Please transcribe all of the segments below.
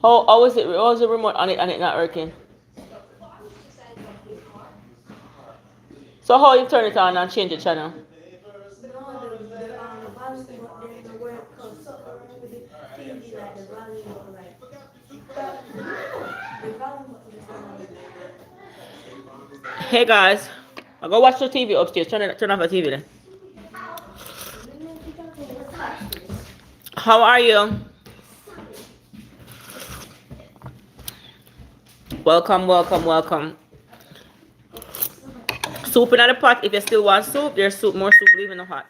How is it? How is the remote on it and it not working? So how you turn it on and change the channel? No, the volume button don't work because something wrong with the TV, like the volume button, like the volume button is on. Hey guys, I go watch the TV upstairs. Turn off the TV then. How are you? Welcome, welcome, welcome. Soup in the pot. If you still want soup, there's soup, more soup, leave in the hot.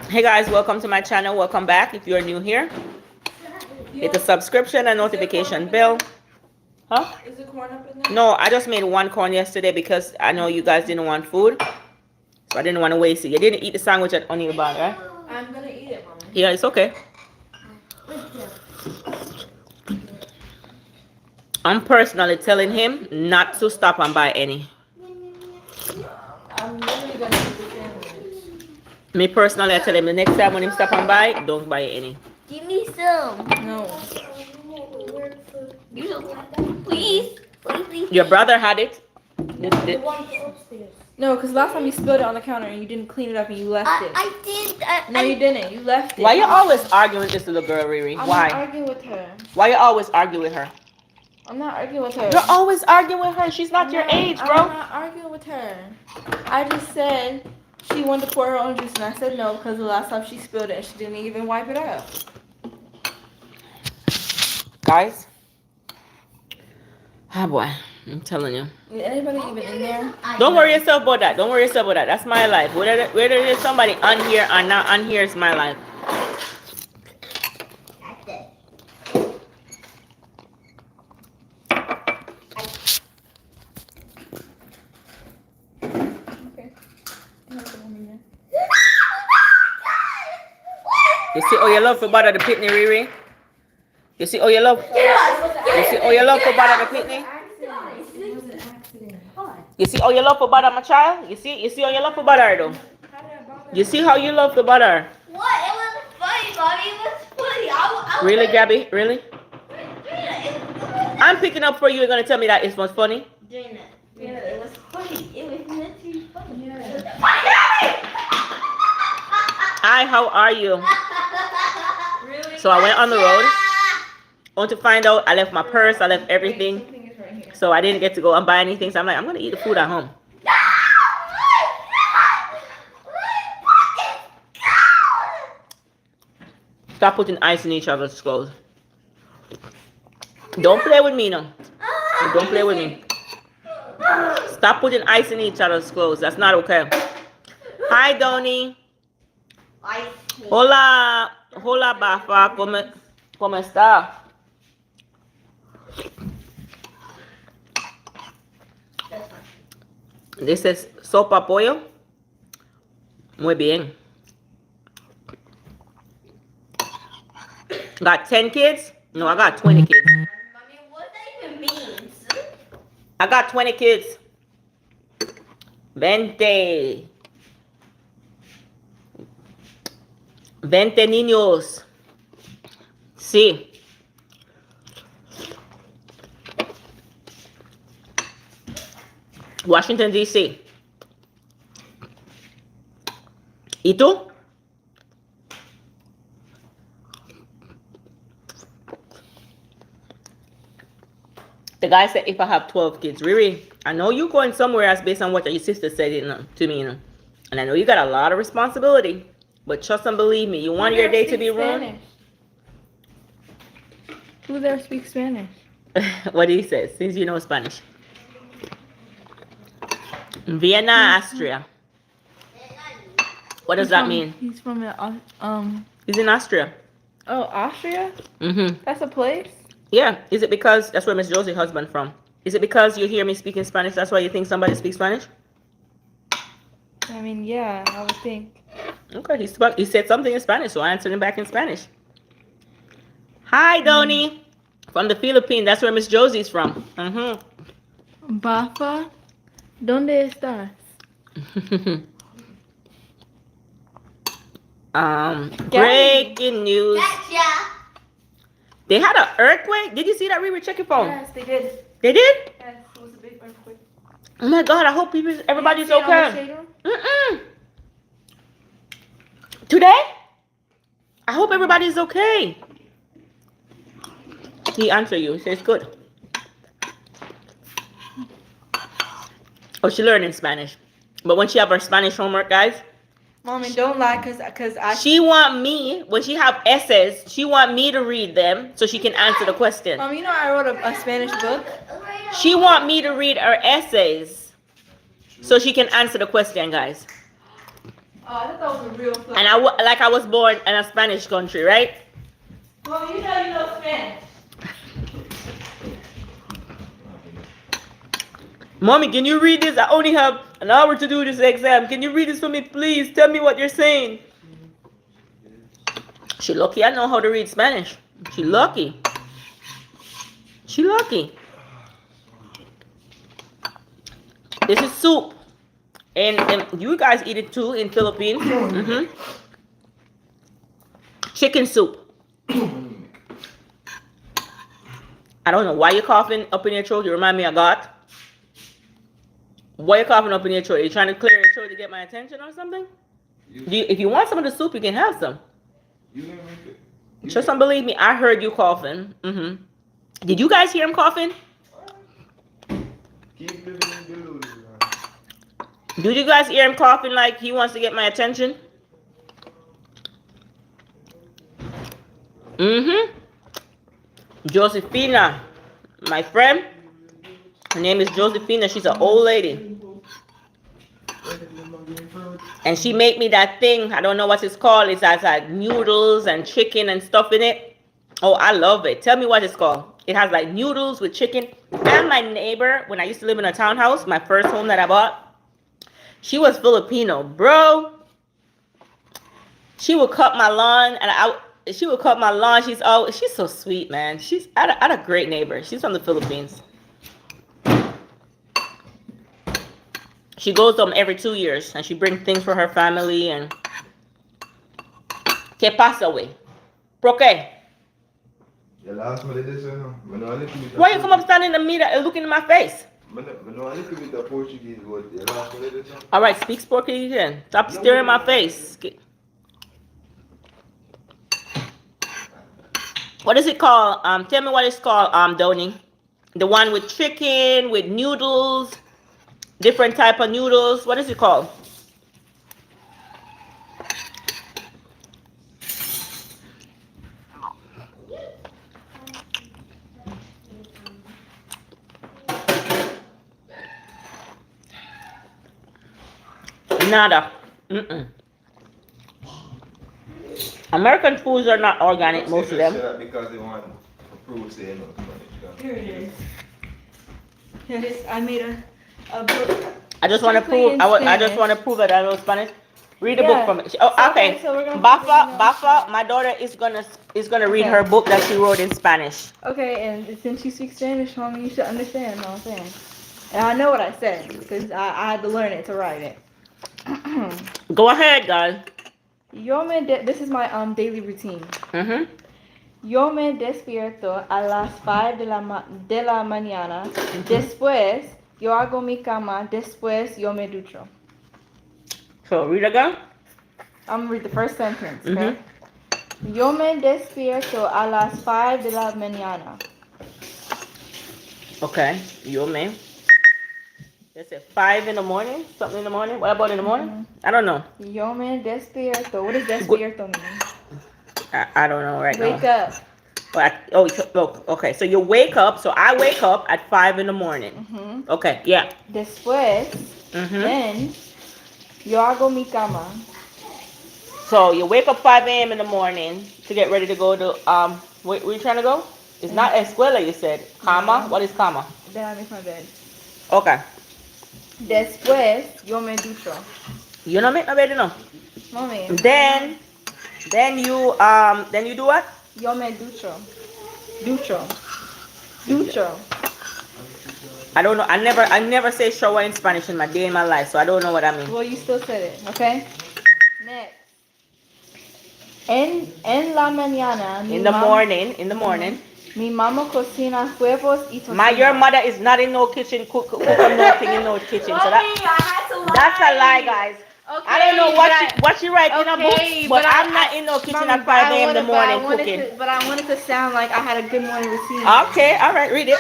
Hey guys, welcome to my channel. Welcome back. If you're new here, hit the subscription and notification bell. Huh? Is the corn up in there? No, I just made one corn yesterday because I know you guys didn't want food. So I didn't want to waste it. You didn't eat the sandwich at Onion Bar, right? I'm gonna eat it, Mommy. Yeah, it's okay. I'm personally telling him not to stop and buy any. I'm literally gonna eat the sandwich. Me personally, I tell him the next time when him stop and buy, don't buy any. Give me some. No. You don't. Please. Please, please. Your brother had it. The one upstairs. No, because last time you spilled it on the counter and you didn't clean it up and you left it. I did. No, you didn't. You left it. Why you always arguing with this little girl, Riri? I'm Why? not arguing with her. Why you always argue with her? I'm not arguing with her. You're always arguing with her. She's not your age, I'm bro. not arguing with her. I just said she wanted to pour her own juice and I said no because the last time she spilled it and she didn't even wipe it up. Guys. Ah, boy. I'm telling you. Is anybody even in there? Don't worry yourself about that. Don't worry yourself about that. That's my life. Whether there's somebody on here or not on here is my life. That's it. Okay. You see oh you love for butter the pitney, Riri? You see oh you love You see oh you love for butter the pitney? You see oh you love for butter, my child? You see how you love for butter though? You see how you love the butter? What? It was funny, Mommy. It was funny. Really, Gabby? Really? I'm picking up for you. You're gonna tell me that it was funny? Doing it. Yeah, it was funny. It was literally funny. Yeah. Hi, how are you? Really? So I went on the road. I want to find out. I left my purse. I left everything. So I didn't get to go and buy anything. So I'm like, I'm gonna eat the food at home. Stop putting ice in each other's clothes. Don't play with me now. Don't play with me. Stop putting ice in each other's clothes. That's not okay. Hi, Donnie. Hola. Hola, Bafa. ¿Cómo está? This is sopa pollo. Muy bien. Got 10 kids? No, I got 20 kids. Mommy, what that even means? I got 20 kids. 20. 20 niños. Sí. Washington, D.C. ¿Y tú? The guy said if I have 12 kids. Riri, I know you going somewhere else based on what your sister said to me, and I know you got a lot of responsibility. But trust and believe me, you want your day to be ruined? Who there speaks Spanish? What did he say? Since you know Spanish. Vienna, Austria. What does that mean? He's from He's in Austria. Oh, Austria? Mm-hmm. That's a place? Yeah. Is it because that's where Miss Josie's husband from? Is it because you hear me speaking Spanish? That's why you think somebody speaks Spanish? I mean, yeah, I would think. Okay, he said something in Spanish, so I answered him back in Spanish. Hi, Donnie. From the Philippines. That's where Miss Josie's from. Mm-hmm. Bafa, ¿dónde estás? Breaking news. Gotcha. They had an earthquake. Did you see that? Riri, check your phone. Yes, they did. They did? Yes, it was a big earthquake. Oh my God! I hope everybody's You didn't see it on the okay. shade room? Mm-mm. Today? I hope everybody's okay. He answered you. He says good. Oh, she learning Spanish. But when she have her Spanish homework, guys, Mommy, don't lie, cause I. she want me, when she have essays, she want me to read them so she can answer the question. Mom, you know I wrote a Spanish book. She want me to read her essays so she can answer the question, guys. Oh, I thought that was a real flag. And I was born in a Spanish country, right? Mom, you know Spanish. Mommy, can you read this? I only have an hour to do this exam. Can you read this for me, please? Tell me what you're saying. She lucky I know how to read Spanish. She lucky. She lucky. This is soup. And you guys eat it too in Philippines. Chicken soup. I don't know why you're coughing up in your throat. You remind me of God. Why are you coughing up in your throat? Are you trying to clear your throat to get my attention or something? If you want some of the soup, you can have some. Just don't believe me. I heard you coughing. Did you guys hear him coughing? Did you guys hear him coughing like he wants to get my attention? Josephina, my friend. Her name is Josephina. She's an old lady. And she made me that thing. I don't know what it's called. It has like noodles and chicken and stuff in it. Oh, I love it. Tell me what it's called. It has like noodles with chicken. And my neighbor, when I used to live in a townhouse, my first home that I bought, she was Filipino. Bro, she would cut my lawn. She would cut my lawn. She's so sweet, man. I had a great neighbor. She's from the Philippines. She goes home every 2 years and she brings things for her family and ¿Qué pasa, güey? ¿Por qué? Why you come up standing in the meter and looking in my face? Alright, speak Portuguese then. Stop staring my face. What is it called? Tell me what it's called, Donnie. The one with chicken, with noodles. Different type of noodles. What is it called? Nada. American foods are not organic, most of them. Because they want to prove say no. Here it is. Here it is. I made a book. I just want to prove. I just want to prove that I know Spanish. Read the book for me. Oh, okay. So we're gonna Bafa, my daughter is gonna read her book that she wrote in Spanish. Okay, and since you speak Spanish, Mommy, you should understand what I'm saying. And I know what I said because I had to learn it to write it. Go ahead, guys. This is my daily routine. Yo me despierto a las 5 de la mañana. Después, yo hago mi cama. Después, yo me ducho. So, read again. I'm going to read the first sentence, okay? Yo me despierto a las 5 de la mañana. Okay, yo me. They said 5 in the morning? Something in the morning? What about in the morning? I don't know. Yo me despierto. What does despierto mean? I don't know right now. Wake up. But, okay, so you wake up. So I wake up at 5 in the morning. Okay, yeah. Después, then, yo hago mi cama. So you wake up 5 a.m. in the morning to get ready to go to, where you trying to go? It's not escuela, you said. Cama? What is cama? Then I make my bed. Okay. Después, yo me ducho. You don't make no bed, no? Mommy. Then you do what? Yo me ducho. Ducho. I don't know. I never say shower in Spanish in my day in my life, so I don't know what I mean. Well, you still said it, okay? Next. En la mañana, In the morning. mi mamá cocina huevos y tocino. Your mother is not in no kitchen, cook nothing in no kitchen. So that's a lie, guys. Okay, I don't know what she write in a book, okay, but I'm not in no kitchen Mommy, at 5 a.m. in the morning cooking. But I wanted to sound like I had a good morning routine. Okay, all right, read it.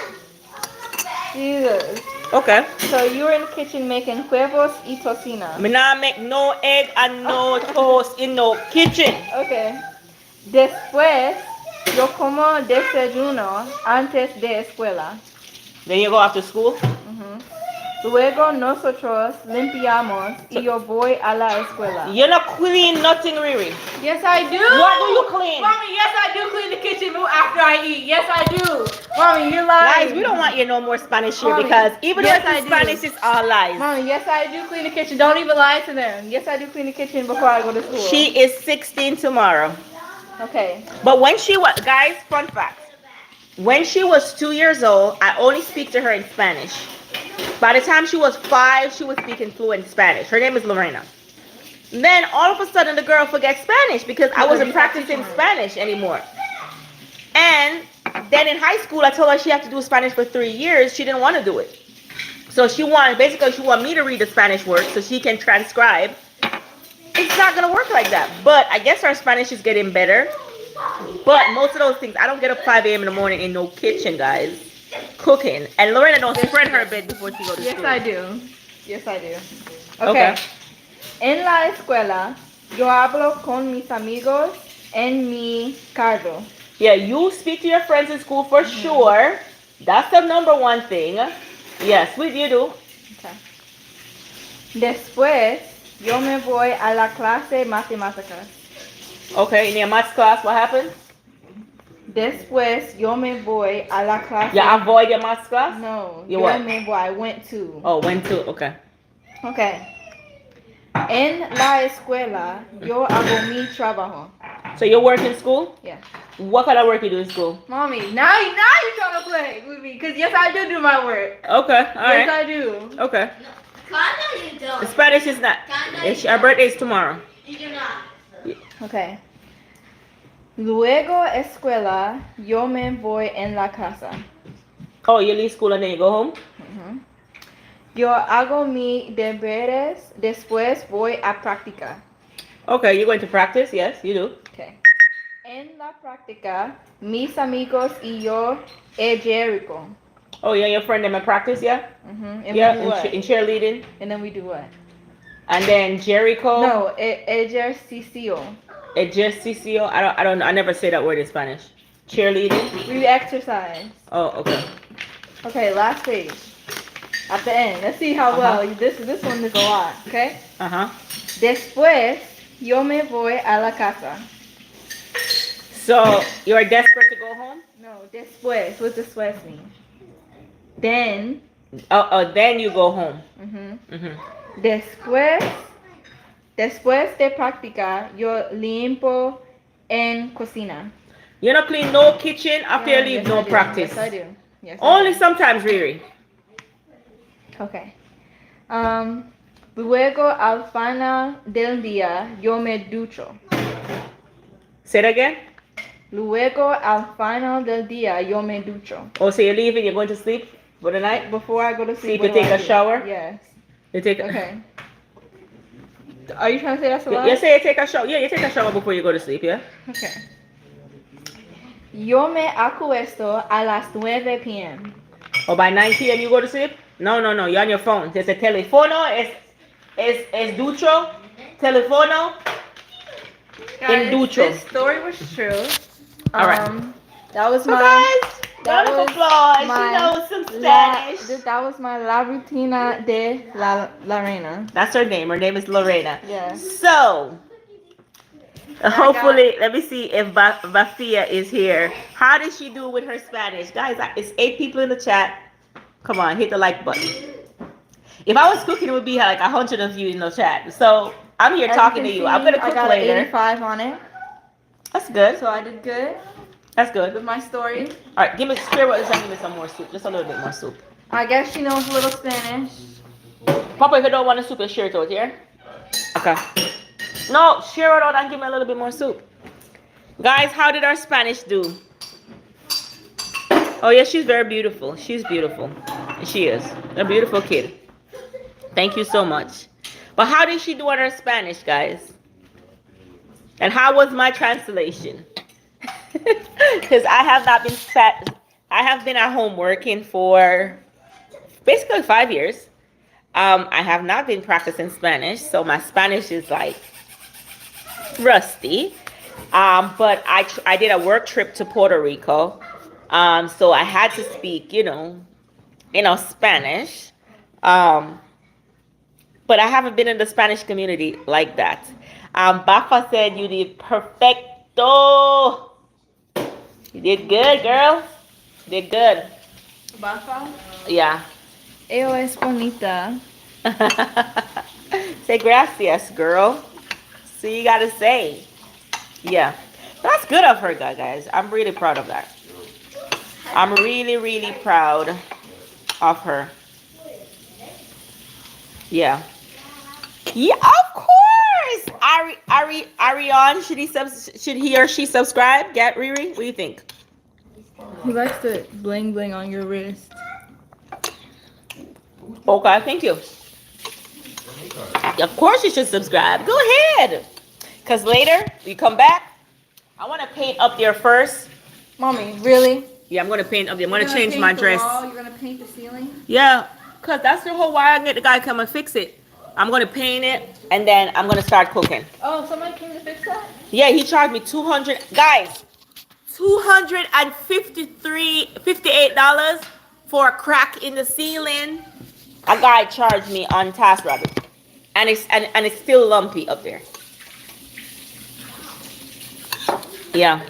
Jesus. Okay. So you were in the kitchen making huevos y tocino. Me not make no egg and no toast in no kitchen. Okay. Después, yo como desayuno antes de escuela. Then you go after school. Luego nosotros limpiamos y yo voy a la escuela. You not clean nothing, Riri. Yes, I do. What do you clean? Mommy, yes, I do clean the kitchen after I eat. Yes, I do. Mommy, you're lying. Guys, we don't want you no more Spanish here Mommy, because even yes, though I it's do. Spanish, it's all lies. Mommy, yes, I do clean the kitchen. Don't even lie to them. Yes, I do clean the kitchen before I go to school. She is 16 tomorrow. Okay. But when she was, guys, fun fact. When she was 2 years old, I only speak to her in Spanish. By the time she was 5, she was speaking fluent Spanish. Her name is Lorena. Then all of a sudden the girl forgets Spanish because I wasn't practicing Spanish anymore. And then in high school, I told her she had to do Spanish for 3 years. She didn't want to do it. So she wanted me to read the Spanish words so she can transcribe. It's not going to work like that. But I guess our Spanish is getting better. But most of those things, I don't get up 5 a.m. in the morning in no kitchen, guys, cooking. And Lorena don't spread her bed before she goes to school. Yes, I do. Yes, I do. Okay. En la escuela, yo hablo con mis amigos en mi carro. Yeah, you speak to your friends in school for sure. That's the number one thing. Yes, you do. Okay. Después, yo me voy a la clase matemáticas. Okay, in your maths class, what happened? Después, yo me voy a la clase. You avoid your maths class? No, You yo what? me voy. I went to. Oh, went to, okay. Okay. En la escuela, yo hago mi trabajo. So you work in school? Yeah. What kind of work you do in school? Mommy, now you're trying to play with me. Because yes, I do my work. Okay, all right. Yes, I do. Okay. Kinda you don't. Spanish is not. Her birthday is tomorrow. You do not. Okay. Luego escuela, yo me voy en la casa. Oh, you leave school and then you go home? Yo hago mi deberes, después voy a practicar. Okay, you're going to practice? Yes, you do. Okay. En la práctica, mis amigos y yo Jericho. Oh, yeah, your friend them in practice, yeah? And Yeah, we do what? in cheerleading. And then we do what? And then Jericho. No, ejercicio. Ejercicio. I don't know. I never say that word in Spanish. Cheerleading. We exercise. Oh, okay. Okay, last page. At the end. Let's see how well this one is a lot. Okay. Después yo me voy a la casa. So you're desperate to go home? No, después. What does después mean? Then. Then you go home. Después de practicar, yo limpio en cocina. You don't clean no kitchen after you leave no practice. Yes, I do. Yes, Only sometimes, Riri. Okay. Luego al final del día, yo me ducho. Say it again. Luego al final del día, yo me ducho. Oh, so you're leaving, you're going to sleep for the night? Before I go to sleep. You take a shower? Yes. You take a... Okay. Are you trying to say that's a lot? You say you take a shower. Yeah, you take a shower before you go to sleep, yeah? Okay. Yo me acuesto a las 9 p.m. Or by 9 p.m. you go to sleep? No, you're on your phone. There's a telefono, es ducho, telefono, Guys, ducho. this story was true. All right. That was So my... guys, that round of was applause. She my knows some Spanish. That was my La Rutina de la Reina. That's her name. Her name is Lorena. Yeah. So, hopefully, let me see if Bafia is here. How did she do with her Spanish? Guys, it's 8 people in the chat. Come on, hit the like button. If I was cooking, it would be like 100 of you in the chat. So, I'm here talking to you. I'm going to cook I got later. an 85 on it. That's good. So I did good That's good. with my story. All right, give me some more soup. Just a little bit more soup. I guess she knows a little Spanish. Papa, if you don't want the soup, you share it out here. Okay. No, share it out and give me a little bit more soup. Guys, how did our Spanish do? Oh yeah, she's very beautiful. She's beautiful. She is a beautiful kid. Thank you so much. But how did she do on her Spanish, guys? And how was my translation? Because I have not been I have been at home working for basically 5 years. I have not been practicing Spanish, so my Spanish is like rusty. But I did a work trip to Puerto Rico. So I had to speak, Spanish. But I haven't been in the Spanish community like that. Bafa said you did perfecto. You did good, girl. You did good. Bafa? Yeah. Eo es bonita. Say gracias, girl. So you gotta say. Yeah. That's good of her, guys. I'm really proud of that. I'm really, really proud of her. Yeah. Yeah, of course. Arion, should he or she subscribe? Get Riri? What do you think? He likes the bling bling on your wrist. Okay, thank you. Of course you should subscribe. Go ahead. Because later, you come back, I want to paint up there first. Mommy, really? Yeah, I'm going to paint up there. I'm going to You're gonna change paint my the dress. wall? You're gonna paint the ceiling? Yeah, because that's the whole why I get the guy to come and fix it. I'm going to paint it, and then I'm going to start cooking. Oh, somebody came to fix that? Yeah, he charged me $200. Guys, $58 for a crack in the ceiling. A guy charged me on TaskRabbit. And it's still lumpy up there. Yeah.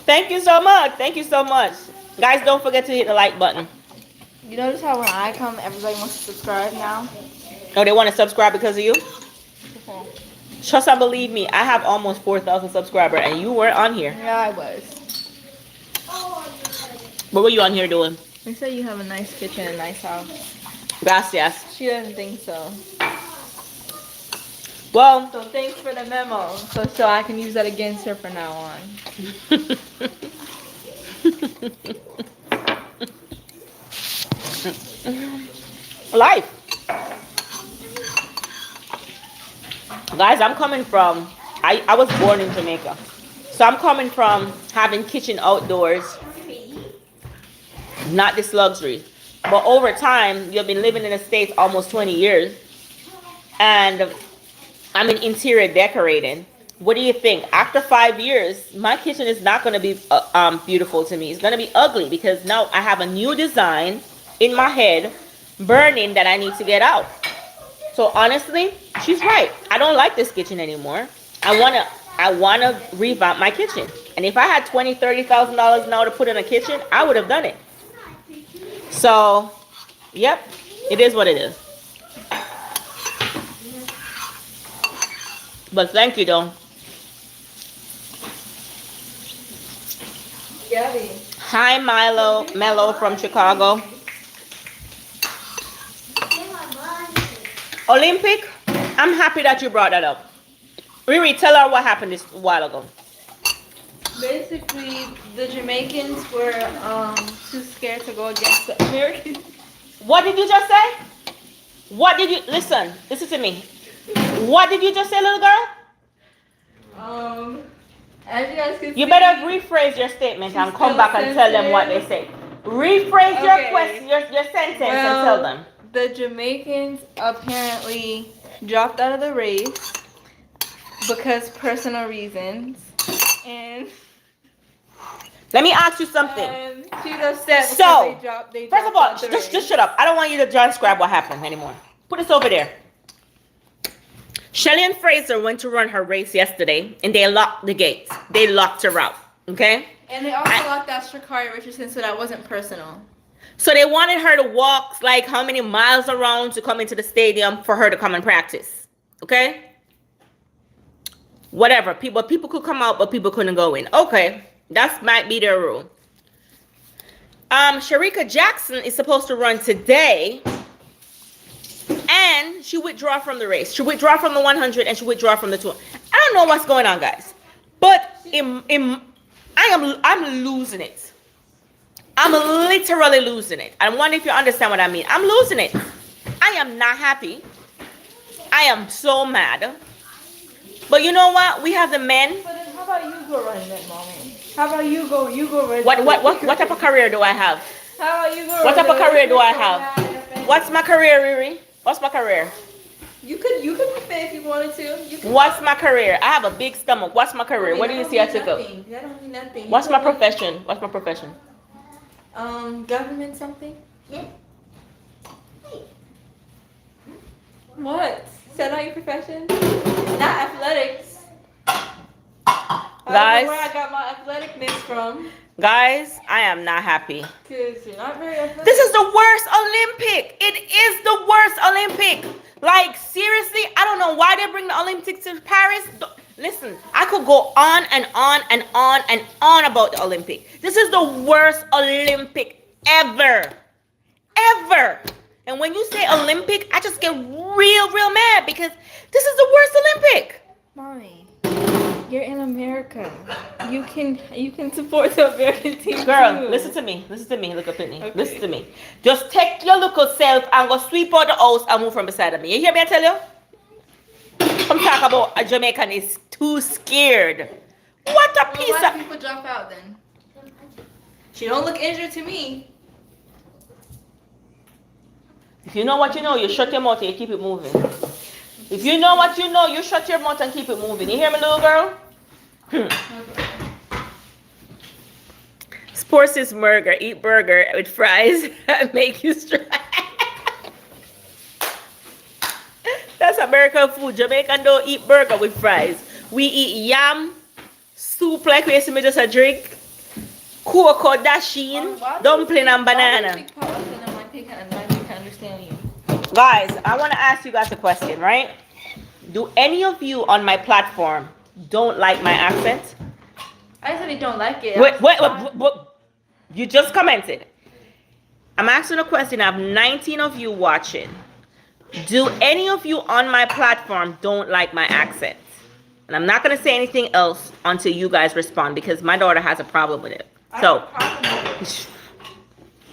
Thank you so much. Thank you so much. Guys, don't forget to hit the like button. You notice how when I come, everybody wants to subscribe now? Oh, they want to subscribe because of you? Trust and believe me, I have almost 4,000 subscribers and you weren't on here. Yeah, I was. What were you on here doing? They say you have a nice kitchen and a nice house. Gracias. She doesn't think so. Well, So thanks for the memo. So I can use that against her from now on. Life. Guys, I'm coming from, I was born in Jamaica. So I'm coming from having kitchen outdoors, not this luxury. But over time, you've been living in the States almost 20 years. And I'm in interior decorating. What do you think? After 5 years, my kitchen is not going to be beautiful to me. It's going to be ugly because now I have a new design in my head burning that I need to get out. So honestly, she's right. I don't like this kitchen anymore. I wanna revamp my kitchen. And if I had $20,000-$30,000 now to put in a kitchen, I would have done it. So, yep, it is what it is. But thank you, though. Gabby. Hi, Mello from Chicago. Olympic, I'm happy that you brought that up. Riri, tell her what happened this while ago. Basically, the Jamaicans were too scared to go against the Americans. What did you just say? Listen to me. What did you just say, little girl? As you guys can see, You better rephrase your statement and come back and tell them what they say. Rephrase your question, your sentence and tell them. The Jamaicans apparently dropped out of the race because personal reasons, and Let me ask you something. she's upset because So, they first of dropped all, out the just race. shut up. I don't want you to transcribe what happened anymore. Put this over there. Shelly and Fraser went to run her race yesterday, and they locked the gates. They locked her out. Okay. And they also locked out Shakari Richardson, so that wasn't personal. So they wanted her to walk like how many miles around to come into the stadium for her to come and practice. Okay? Whatever. People could come out, but people couldn't go in. Okay. That might be their rule. Sharika Jackson is supposed to run today, and she withdrew from the race. She withdrew from the 100, and she withdrew from the 200. I don't know what's going on, guys, but I'm losing it. I'm literally losing it. I wonder if you understand what I mean. I'm losing it. I am not happy. I am so mad. But you know what? We have the men. But then how about you go run that moment? How about you go run? What type of career do I have? How about you go? What type of career do I have? have? What's my career, Riri? What's my career? You could be fit if you wanted to. You could. What's my career? I have a big stomach. What's my career? What do you see I took up? That don't mean nothing. What's my profession? What's my profession? Government something? Yeah. What? Is that not your profession? Not athletics. I Guys. don't know where I got my athleticness from. Guys, I am not happy. Because you're not very athletic. This is the worst Olympic. It is the worst Olympic. Like, seriously, I don't know why they bring the Olympics to Paris. Listen, I could go on and on and on and on about the Olympic. This is the worst Olympic ever. Ever. And when you say Olympic, I just get real mad because this is the worst Olympic. Mommy, you're in America. You can support the American team. Girl, too. listen to me. Look up at me. Okay. Listen to me. Just take your little self and go sweep out the house and move from beside of me. You hear me, I tell you? Come talk about a Jamaican is too scared. What a piece Why do of... people drop out then? She don't look injured to me. If you know what you know, you shut your mouth and you keep it moving. If you know what you know, you shut your mouth and keep it moving. You hear me, little girl? Sports is burger. Eat burger with fries that make you strong. That's American food. Jamaican don't eat burger with fries. We eat yam, soup like we used to just a drink, cocoa, dasheen, dumpling and banana. Guys, I want to ask you guys a question, right? Do any of you on my platform don't like my accent? I said I don't like it. Wait. You just commented. I'm asking a question. I have 19 of you watching. Do any of you on my platform don't like my accent? And I'm not going to say anything else until you guys respond because my daughter has a problem with it. So,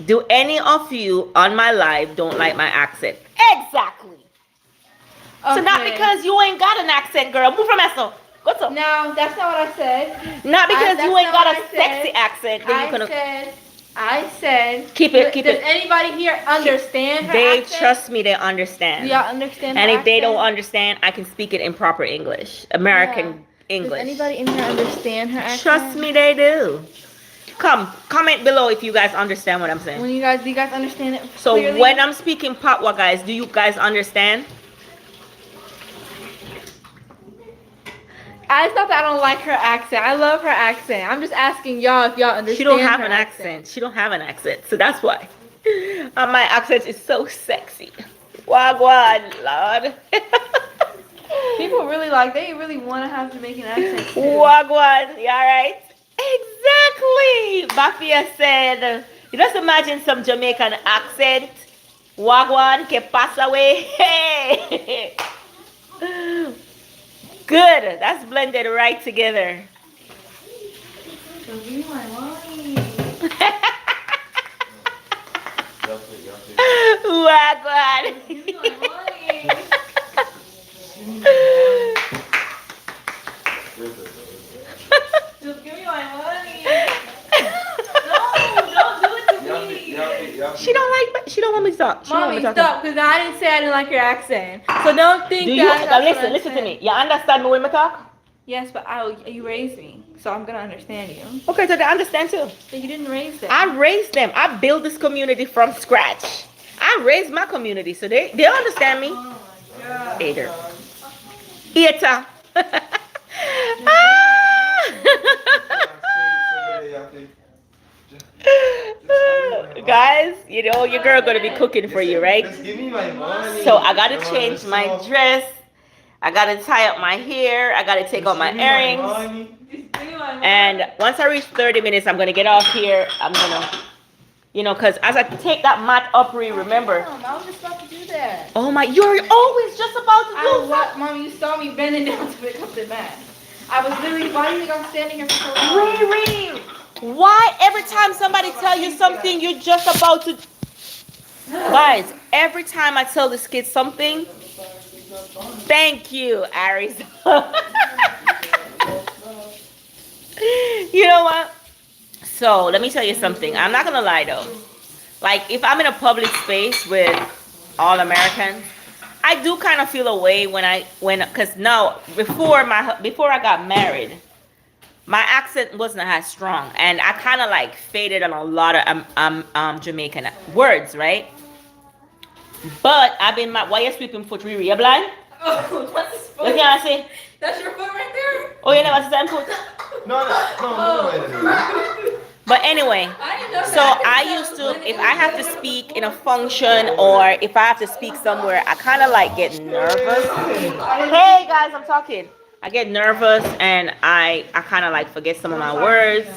do any of you on my live don't like my accent? Exactly. Okay. So not because you ain't got an accent, girl. Move from Esso. Go to. No, that's not what I said. Not because that's you ain't not got what a I sexy said. accent. Then you can. I said. Keep it. Does anybody here understand her They accent? trust me. They understand. Do y'all understand? And her if they don't accent? understand, I can speak it in proper English, American English. Does anybody in here understand her accent? Trust me, they do. Comment below if you guys understand what I'm saying. Do you guys understand it? So clearly? when I'm speaking Patwa, guys, do you guys understand? It's not that I don't like her accent. I love her accent. I'm just asking y'all if y'all understand. She don't have her an accent. She don't have an accent, so that's why. My accent is so sexy. Wagwan, Lord. People really they really want to have Jamaican accents. too. Wagwan, you alright? Exactly. Bafia said, you just imagine some Jamaican accent. Wagwan, que pasa away. Hey. Good. That's blended right together. So give me my money. Wagwan. Give me my money. Just give me my money. No, don't do it to me. She don't want me to talk. She don't want Mommy, me to talk. stop, because I didn't say I didn't like your accent. So don't think Do you that. that's what I listen to said. me? You understand me when I talk? Yes, but you raised me, so I'm gonna understand you. Okay, so they understand too. But you didn't raise them. I raised them. I built this community from scratch. I raised my community, so they understand me. Oh my God. Hater. Hater. Guys, you know your girl gonna be cooking for you, right? Just give me my money. So I gotta change my dress. I gotta tie up my hair. I gotta take out my earrings. Just give me my money. And once I reach 30 minutes, I'm gonna get off here. I'm gonna You know, because as I take that mat up, remember. Mom, I was just about to do that. Oh my, you're always just about to do something. Mom, you saw me bending down to pick up the mat. I was literally, why do you think I'm standing here for so long? Riri, why every time somebody tell you something, you're just about to... Guys, every time I tell this kid something, thank you, Aries. You know what? So let me tell you something. I'm not gonna lie though. Like if I'm in a public space with all Americans, I do kind of feel a way because now before I got married, my accent wasn't as strong, and I kind of like faded on a lot of Jamaican words, right? But I've been why you sweeping foot, Riri? You blind? Oh, what's this foot? What can I say? That's your foot right there? Oh, you never see that foot? No. But anyway, so I used to, if I have to speak in a function or if I have to speak somewhere, I kind of like get nervous. Hey guys, I'm talking. I get nervous and I kind of like forget some of my words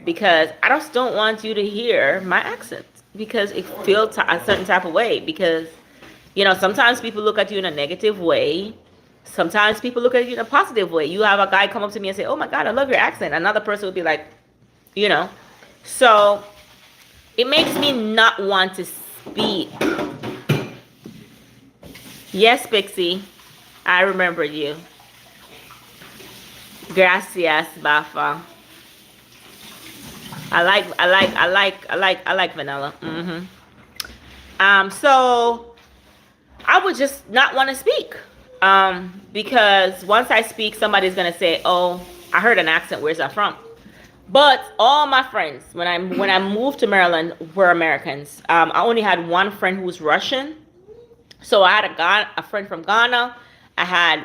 because I just don't want you to hear my accent because it feels a certain type of way. Because, you know, sometimes people look at you in a negative way. Sometimes people look at you in a positive way. You have a guy come up to me and say, "Oh my God, I love your accent." Another person would be like, you know. So it makes me not want to speak. Yes, Pixie, I remembered you. Gracias, Bafa. I like vanilla. So I would just not want to speak. Because once I speak, somebody's gonna say, "Oh, I heard an accent. Where's that from?" But all my friends, when I moved to Maryland, were Americans. I only had one friend who was Russian. So I had a friend from Ghana. I had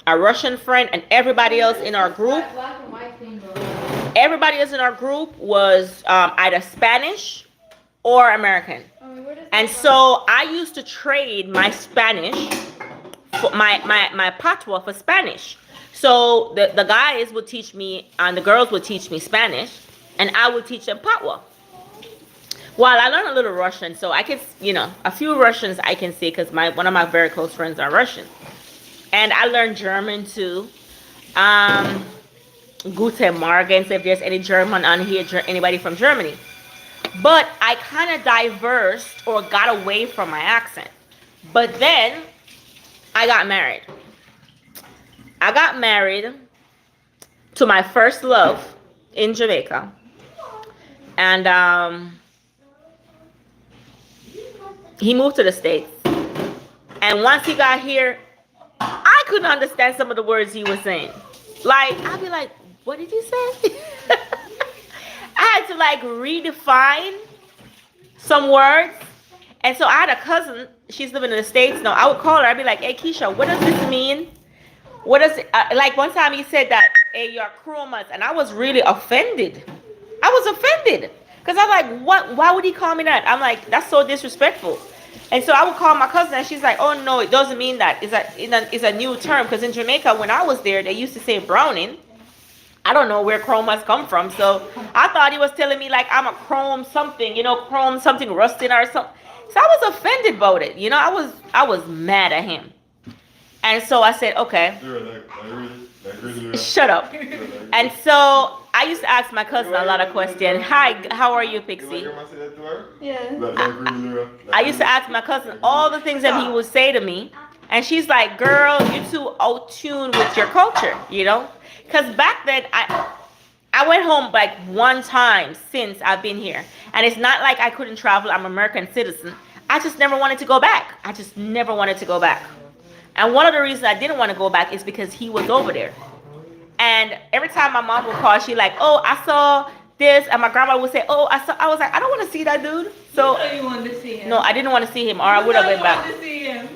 a Russian friend, and everybody else in our group. Everybody else in our group was either Spanish or American. And so I used to trade my Spanish, for my patois for Spanish. So the guys would teach me, and the girls would teach me Spanish, and I would teach them patois. Well, I learned a little Russian, so I can, you know, a few Russians I can say because one of my very close friends are Russian. And I learned German too. Guten Morgen, so if there's any German on here, anybody from Germany. But I kind of diversed or got away from my accent. But then I got married. I got married to my first love in Jamaica. And he moved to the States. And once he got here, I couldn't understand some of the words he was saying. Like, I'd be like, what did you say? I had to like redefine some words. And so I had a cousin, she's living in the States now. I would call her, I'd be like, "Hey Keisha, what does this mean? What does it, like one time he said that, "Hey, you're chromas," and I was really offended. I was offended. Because I'm like, what? Why would he call me that? I'm like, that's so disrespectful. And so I would call my cousin and she's like, "Oh no, it doesn't mean that. It's a new term." Because in Jamaica, when I was there, they used to say browning. I don't know where chromas come from. So I thought he was telling me like I'm a chrome something, you know, chrome something rusting or something. So I was offended about it. You know, I was mad at him. And so I said, okay. Shut up. And so I used to ask my cousin a lot of questions. "Hi, how are you, Pixie?" Yeah. I used to ask my cousin all the things that he would say to me. And she's like, "Girl, you're too out-tuned with your culture, you know?" Because back then, I went home like one time since I've been here. And it's not like I couldn't travel. I'm an American citizen. I just never wanted to go back. I just never wanted to go back. And one of the reasons I didn't want to go back is because he was over there. And every time my mom would call, she like, "Oh, I saw this." And my grandma would say, "Oh, I saw." I was like, I don't want to see that dude. So You wanted to see him. no, I didn't want to see him, or I would have went back. To see him.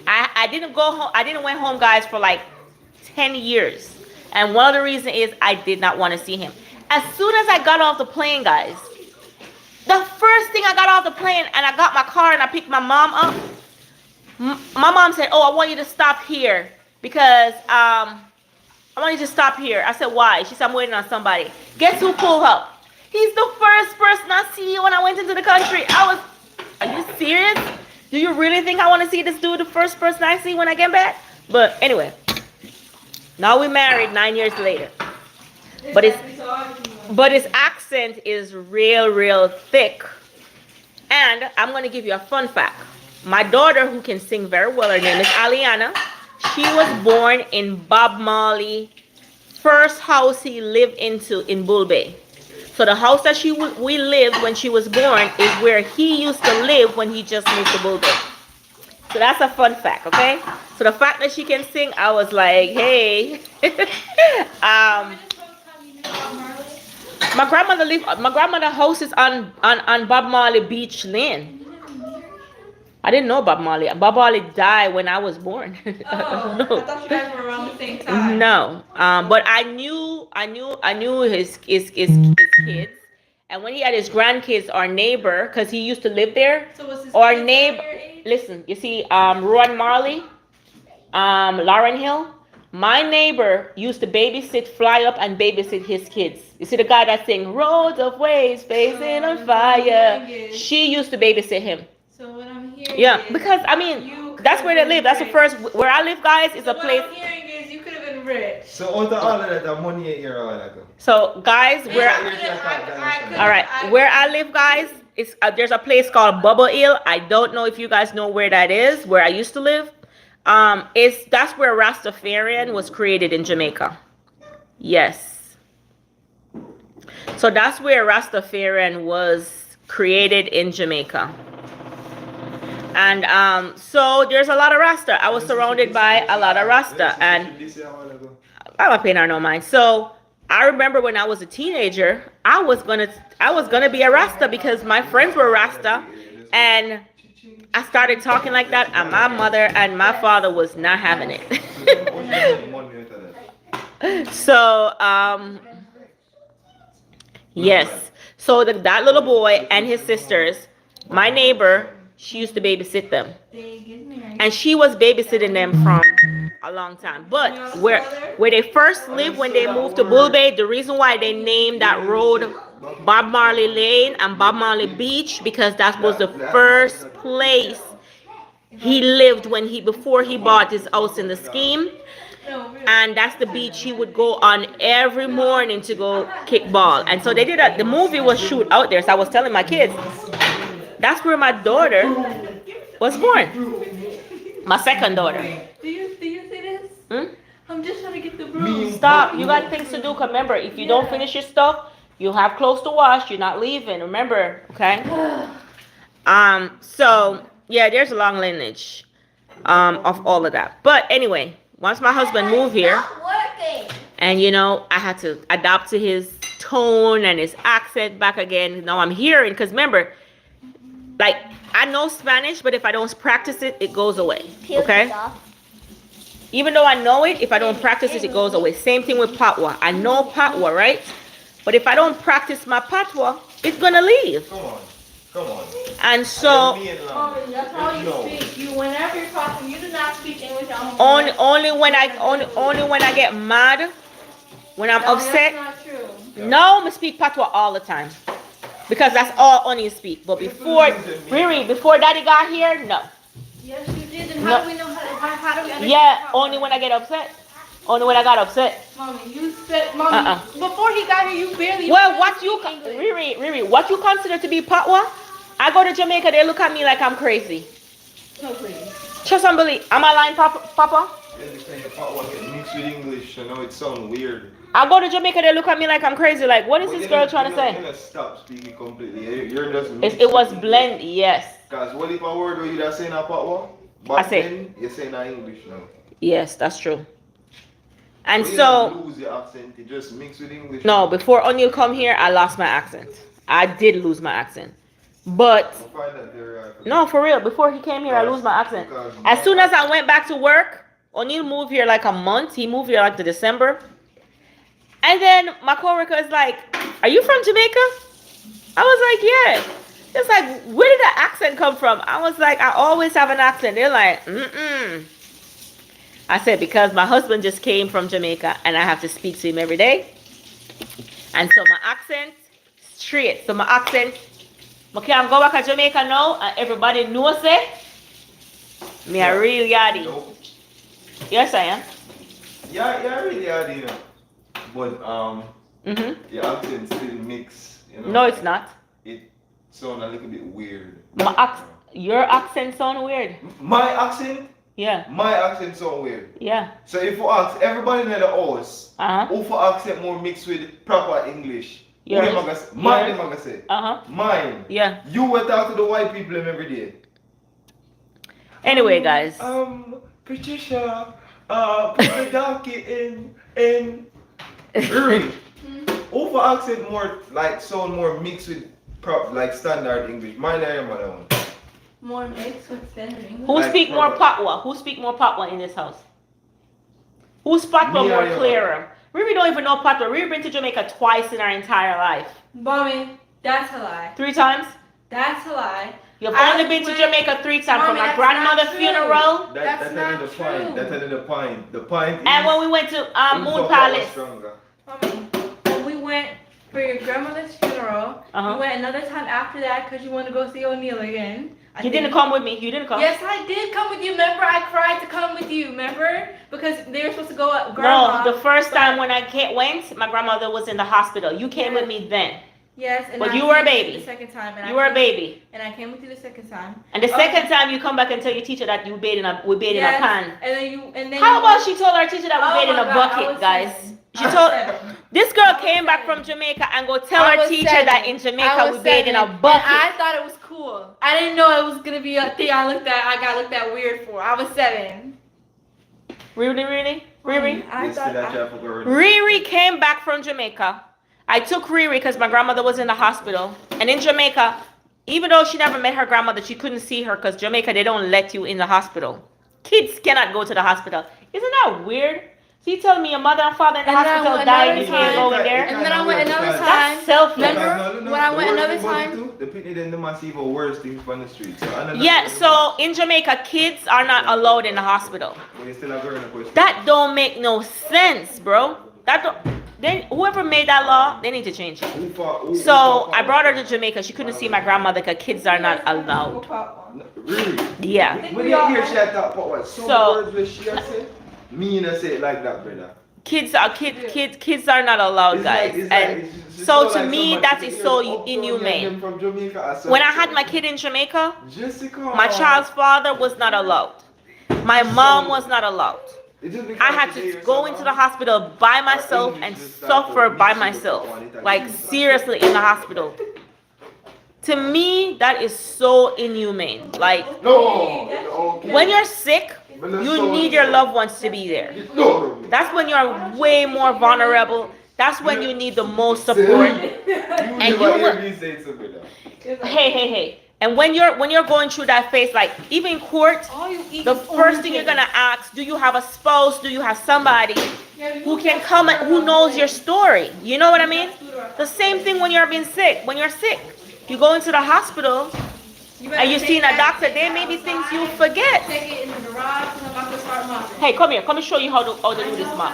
I didn't go home. I didn't went home, guys, for like 10 years. And one of the reasons is I did not want to see him. As soon as I got off the plane, guys, the first thing I got off the plane and I got my car and I picked my mom up, my mom said, "Oh, I want you to stop here because I want you to stop here." I said, "Why?" She said, "I'm waiting on somebody." Guess who pulled up? He's the first person I see when I went into the country. I was, are you serious? Do you really think I want to see this dude the first person I see when I get back? But anyway, now we're married 9 years later. But his accent is real thick. And I'm going to give you a fun fact. My daughter, who can sing very well, her name is Aliana. She was born in Bob Marley first house he lived into in Bull Bay. So the house that we lived when she was born is where he used to live when he just moved to Bull Bay. So that's a fun fact, okay? So the fact that she can sing, I was like, hey. My grandmother's house is on Bob Marley Beach Lane. I didn't know Bob Marley. Bob Marley died when I was born. Oh, no. I thought you guys were around the same time. No, but I knew his kids, and when he had his grandkids, our neighbor, because he used to live there. So was his Our kids neighbor, your age? listen, you see, Ron Marley, Lauren Hill. My neighbor used to fly up and babysit his kids. You see the guy that sing "Roads of Waves Facing on Fire." She used to babysit him. So what I'm hearing Yeah, is because I mean, that's where they live. That's the first where I live, guys. Is a place. What I'm hearing is you could have been rich. So out of all of that, the money here all like So guys, where all right, where I live, guys, it's there's a place called Bubble Hill. I don't know if you guys know where that is. Where I used to live, that's where Rastafarian was created in Jamaica. Yes. So that's where Rastafarian was created in Jamaica. And so there's a lot of Rasta. I was surrounded by a lot of Rasta, and I'm not paying her no mind. So I remember when I was a teenager, I was gonna be a Rasta because my friends were Rasta, and I started talking like that, and my mother and my father was not having it. So yes. So that little boy and his sisters, my neighbor, she used to babysit them. And she was babysitting them from a long time. But where they first lived when they moved to Bull Bay, the reason why they named that road Bob Marley Lane and Bob Marley Beach, because that was the first place he lived before he bought his house in the scheme. And that's the beach he would go on every morning to go kick ball. And so they did that. The movie was shoot out there. So I was telling my kids, that's where my daughter was born. My second daughter. Do you see this? Hmm? I'm just trying to get the broom. Stop. You got things to do. Remember, if you don't finish your stuff, you have clothes to wash. You're not leaving. Remember, okay? So yeah, there's a long lineage of all of that. But anyway, once my husband moved here, and I had to adapt to his tone and his accent back again. Now I'm hearing, because remember, like, I know Spanish, but if I don't practice it, it goes away. Okay? Even though I know it, if I don't practice it, it goes away. Same thing with Patwa. I know Patwa, right? But if I don't practice my Patwa, it's gonna leave. Come on. And so That's how you speak. Whenever you're talking, you do not speak English. only when I get mad, when I'm upset. That's not true. No, I speak Patwa all the time. Because that's all Oni speak. But before Daddy got here, no. Yes, you did. And how do we know how do we understand? Yeah, only when I get upset. Only when I got upset. Mommy, you said, before he got here, you barely. Well, Riri, what you consider to be Patwa? I go to Jamaica, they look at me like I'm crazy. So crazy. Just unbelievable. Am I lying, Papa? Mixed with English, it sounds weird. I go to Jamaica, they look at me like I'm crazy. Like, what is this girl trying to say? You're not stop speaking completely. You're just It was blend, yes. Because what if a word where you're saying a Patwa? I say. You're saying a English now. Yes, that's true. And But so. you don't lose your accent, you just mix with English. No, before O'Neill come here, I lost my accent. I did lose my accent. But no, for real. Before he came here, I lose my accent. As soon as I went back to work, O'Neill moved here like a month. He moved here like the December. And then my coworker is like, "Are you from Jamaica?" I was like, "Yeah." It's like, "Where did the accent come from?" I was like, "I always have an accent." They're like, "Mm-mm." I said, "Because my husband just came from Jamaica and I have to speak to him every day. And so my accent straight. So my accent, I can go back to Jamaica now and everybody knows it. Me a real yardie. Nope. Yes, I am. Yeah, really are, you know. But Mm-hmm. your accent still mix, you know. No, it's not. It sounds a little bit weird. Your accent sound weird. My accent? Yeah. My accent sound weird. Yeah. So if you ask everybody in the house, Uh-huh. who for accent more mixed with proper English? Yours. Who them a say? Mine Yours. them a say. Uh-huh. Mine. Yeah. You will talk to the white people them every day. Anyway, guys. Patricia, put the donkey in. Really? Who for accent more like sound more mixed with like standard English? Mine I am one. More mixed with standard English. Who Like speak more proper. Patwa? Who speak more Patwa in this house? Who's Patwa Me more or you? clearer? Riri don't even know Patwa. Riri been to Jamaica twice in her entire life. Mommy, that's a lie. 3 times? That's a lie. You've I only been to went- Jamaica 3 times, from Mommy, my that's grandmother's not true. funeral. That's That's not another point. true. That's another point. The point is. And when we went to who Moon for power Palace. stronger. Mommy, when we went for your grandmother's funeral, Uh-huh. we went another time after that because you wanted to go see O'Neal again. You didn't come with me. You didn't come. Yes, I did come with you. Remember, I cried to come with you. Remember, because they were supposed to go at grandma. No, the first but- time when I went, my grandmother was in the hospital. You came with me then. Yes, and But I you were a came with you baby. The second time, and You were a baby. And I came with you the second time. And the Okay. second time you come back and tell your teacher that we bathed in a pan. And then you and then. How you about she told her teacher that we Oh bathed in my a God, I bucket, was guys? 7. She I was told 7. this girl I was came back 7. from Jamaica and go tell I her was teacher 7. that in I Jamaica we was bathed in a 7, bucket. And I thought it was cool. I didn't know it was gonna be a thing. I got looked at weird for. I was 7. Really? Riri? I This thought. to that traffic already. Riri came back from Jamaica. I took Riri because my grandmother was in the hospital. And in Jamaica, even though she never met her grandmother, she couldn't see her because Jamaica, they don't let you in the hospital. Kids cannot go to the hospital. Isn't that weird? So you telling me your mother and father in the And then I hospital went died another and you can't time. go in there? And then I went another time. That's selfish. Remember when I went another time? The people in the massive or worse things on the street. So another Yeah, so in Jamaica, kids are not allowed in the hospital. But you still have girl in the question. That don't make no sense, bro. That don't. Then whoever made that law, they need to change it. So I brought her to Jamaica. She couldn't see my grandmother because kids are not allowed. Really? Yeah. When you hear she had talk about what? Some So- words where she has said, me and I say it like that, brother. Kids are not allowed, guys. And so to me, that is so inhumane. When I had my kid in Jamaica, Jessica, my child's father was not allowed. My mom was not allowed. I had to go into the hospital by myself and suffer by myself. Like seriously in the hospital. To me, that is so inhumane. Like No. Okay. when you're sick, you need your loved ones to be there. No. That's when you're way more vulnerable. That's when you need the most support. And you will- Hey. And when you're going through that phase, like even in court, the first thing you're gonna ask, do you have a spouse? Do you have somebody who can come and who knows your story? You know what I mean? The same thing when you're being sick. When you're sick, you go into the hospital and you're seeing a doctor. There may be things you forget. Take it in the garage and I'm about to start mopping. Hey, come here. Come and show you how to do this, mom.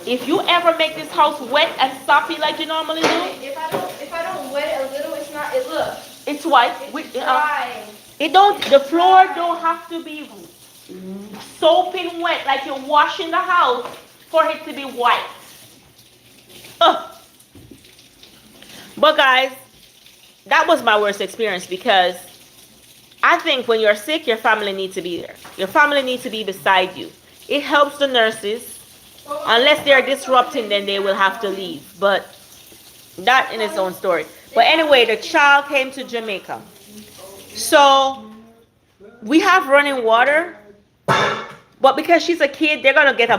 If you ever make this house wet and soppy like you normally do, If I don't wet it a little, it's not. It looks. it's white. It's dry. It don't. The floor don't have to be soaping wet like you're washing the house for it to be white. Ugh. But guys, that was my worst experience because I think when you're sick, your family needs to be there. Your family needs to be beside you. It helps the nurses. Unless they're disrupting, then they will have to leave. But that in its own story. But anyway, the child came to Jamaica. So we have running water. But because she's a kid, they're going to get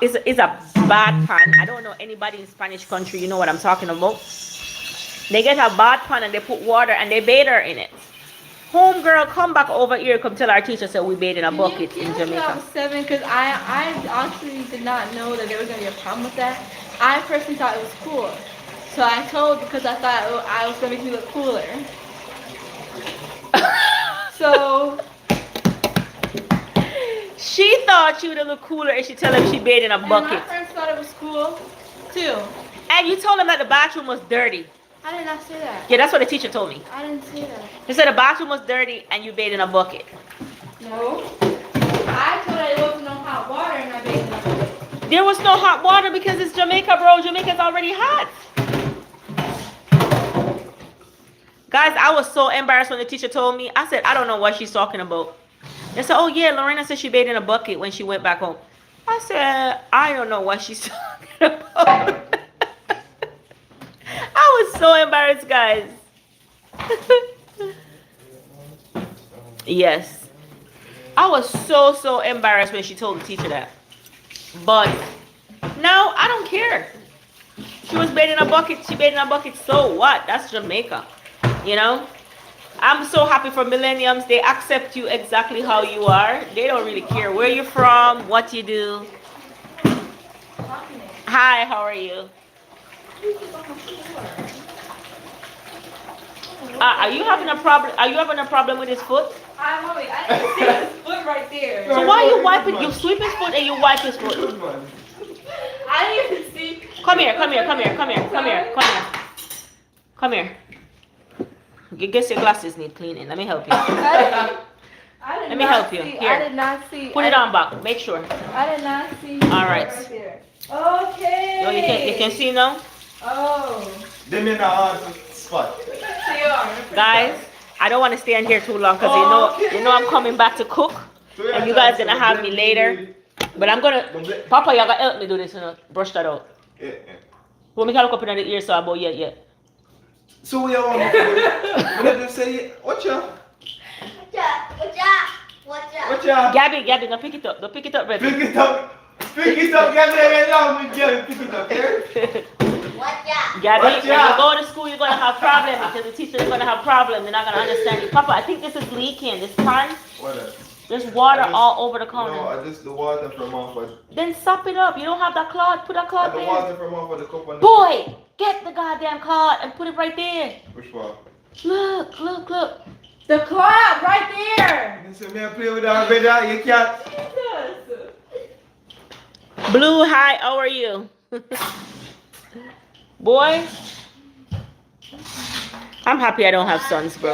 it's a bad pan. I don't know anybody in Spanish country, you know what I'm talking about. They get a bad pan and they put water and they bathe her in it. Homegirl, come back over here. Come tell our teacher so we bathe in a bucket in I Jamaica. was 7 because I actually did not know that there was gonna be a problem with that. I personally thought it was cool, so I told because I thought I was gonna make me look cooler. So She thought she would look cooler if she tell him she bathed in a and my bucket. friends thought it was cool too. And you told him that the bathroom was dirty. I did not say that. Yeah, that's what the teacher told me. I didn't say that. She said the bathroom was dirty and you bathed in a bucket. No. I told her there was no hot water and I bathed in a bucket. There was no hot water because it's Jamaica, bro. Jamaica's already hot. Guys, I was so embarrassed when the teacher told me. I said, I don't know what she's talking about. They said, oh yeah, Lorena said she bathed in a bucket when she went back home. I said, I don't know what she's talking about. I was so embarrassed, guys. Yes. I was so embarrassed when she told the teacher that. But no, I don't care. She was bathing in a bucket. She bathed in a bucket. So what? That's Jamaica. You know? I'm so happy for millenniums. They accept you exactly how you are. They don't really care where you're from, what you do. Hi, how are you? Are you having a problem? Are you having a problem with his foot? I didn't see his foot right there. So why are you wiping? You sweep his foot and you wipe his foot. I didn't even see. Come here. Guess your glasses need cleaning. Let me help you. Let me help you. Here. I did not see. Put it on back. Make sure. I did not see. All right. There. Okay. So you can see now? Oh. Them in the hard spot. Guys, I don't want to stay in here too long because you know I'm coming back to cook. And you guys gonna have me later. But I'm gonna Papa, you gotta help me do this, brush that out. Yeah. Well, me can look up in the ear so I about yeah. So we all want to say, watch out. Watch out. Gabby, now pick it up. Pick it up, baby. Pick it up, get along with Gabby. Pick it up, here. Gabby, Watch when you out. go to school, you're gonna have problems because the teacher is gonna have problems. They're not gonna understand you. Papa, I think this is leaking. This pan, What? there's water all over the counter. No, I just the water from off of. Then sop it up. You don't have that cloth. Put that cloth The there. water from off of the cup on the. Boy, get the goddamn cloth and put it right there. Which one? Look. The cloud right there. Listen, me I play with our brother, you can't. Jesus. Blue, hi, how are you? Boy, I'm happy I don't have sons, bro.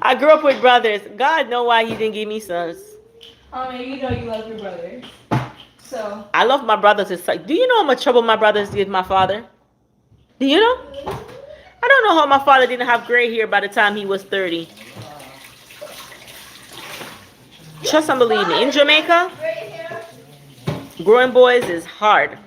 I grew up with brothers. God know why he didn't give me sons. I mean, you know you love your brother. So. I love my brothers. It's like, do you know how much trouble my brothers did my father? Do you know? I don't know how my father didn't have gray hair by the time he was 30. Trust and believe me. In Jamaica, growing boys is hard.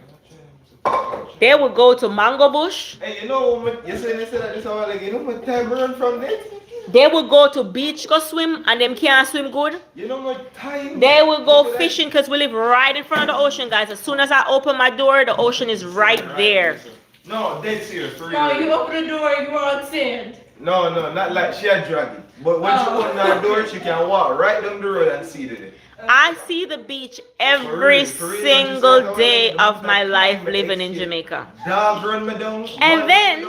They would go to mango bush. Hey, you know, you said that this hour, like, you know what time we run from this? They would go to beach, go swim, and them can't swim good. You know what time? They will go fishing because we live right in front of the ocean, guys. As soon as I open my door, the ocean is right there. No, dead serious, for real. No, you open the door, you are on sand. No, not like she had drag it. But when she open her door, she can walk right down the road and see it. I see the beach every single day of my life living in Jamaica. Dog run me down. And then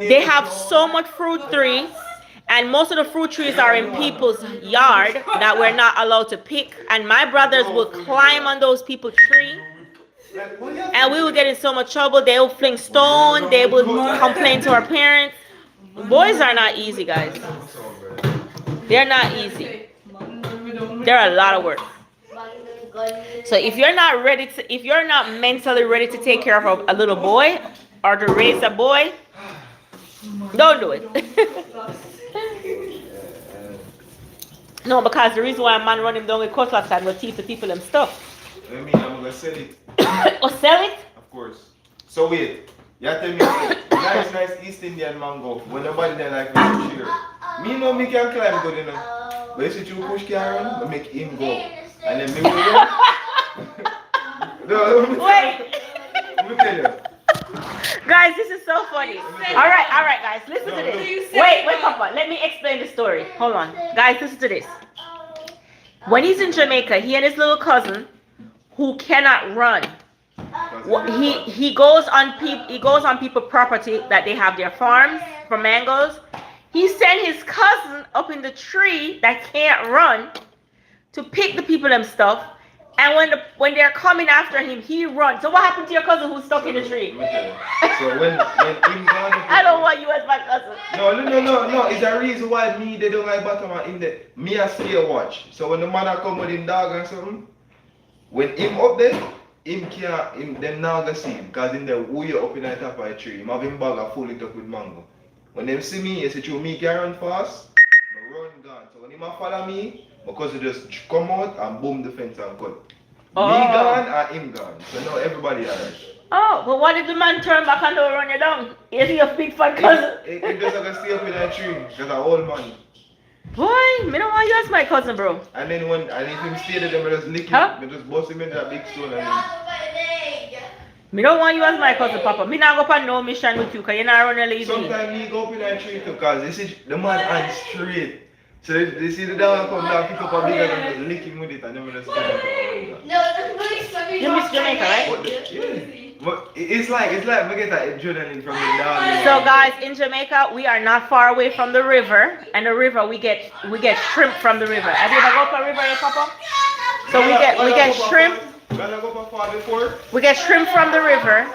they have so much fruit trees, and most of the fruit trees are in people's yard that we're not allowed to pick. And my brothers will climb on those people's trees, and we will get in so much trouble. They will fling stone. They will complain to our parents. Boys are not easy, guys. They're not easy. They're a lot of work. So if you're not mentally ready to take care of a little boy or to raise a boy, don't do it. No, because the reason why a man run him down with cutlass and will teach the people them stuff. I mean, I'm gonna sell it. Or sell it? Of course. So wait, you tell me, nice East Indian mango. When nobody there like me, sugar. Me know me can climb good enough. But if you push Karen, I make him go. And then me will go. No, let me tell you. Guys, this is so funny. Alright, guys, listen to this. Wait, Papa, let me explain the story. Hold on. Guys, listen to this. When he's in Jamaica, he and his little cousin, who cannot run, he goes on people's property that they have their farms for mangoes. He sent his cousin up in the tree that can't run to pick the people them stuff, And when they're coming after him, he runs. So what happened to your cousin who's stuck in the tree? Let me tell you. So when him gone up, I don't want you as my cousin. No. It's a reason why me they don't like bottom and in the me a stay watch. So when the man come with him dog or something, when him up there, him can't them now go see him because in the way up in the top of the tree, him have him bag and full it up with mango. When them see me, they say through me can run fast, I run gone. So when him a follow me, because he just come out and boom the fence and cut. Oh. Me gone and him gone. So now everybody alright. Oh, but what if the man turn back and don't run you down? Is he a big fat cousin? It just like stay up in that tree because an old man. Boy, me don't want you as my cousin, bro. And then if him stay there, them just lick him, Huh? they just bust him in that big stone and Me don't want you as my cousin, Papa. Me not go on no mission with you, cause you not run a lady. sometimes me go up in that tree too, cause this is the man on straight. So they see the dog come down, pick up a big and just lick him with it and then just stand up. No, that's really something. You miss Jamaica, right? But it's like we get that adrenaline from the dog. So guys, in Jamaica, we are not far away from the river, and the river we get shrimp from the river. Have you ever go to a river, Papa? So we get shrimp. We get shrimp from the river,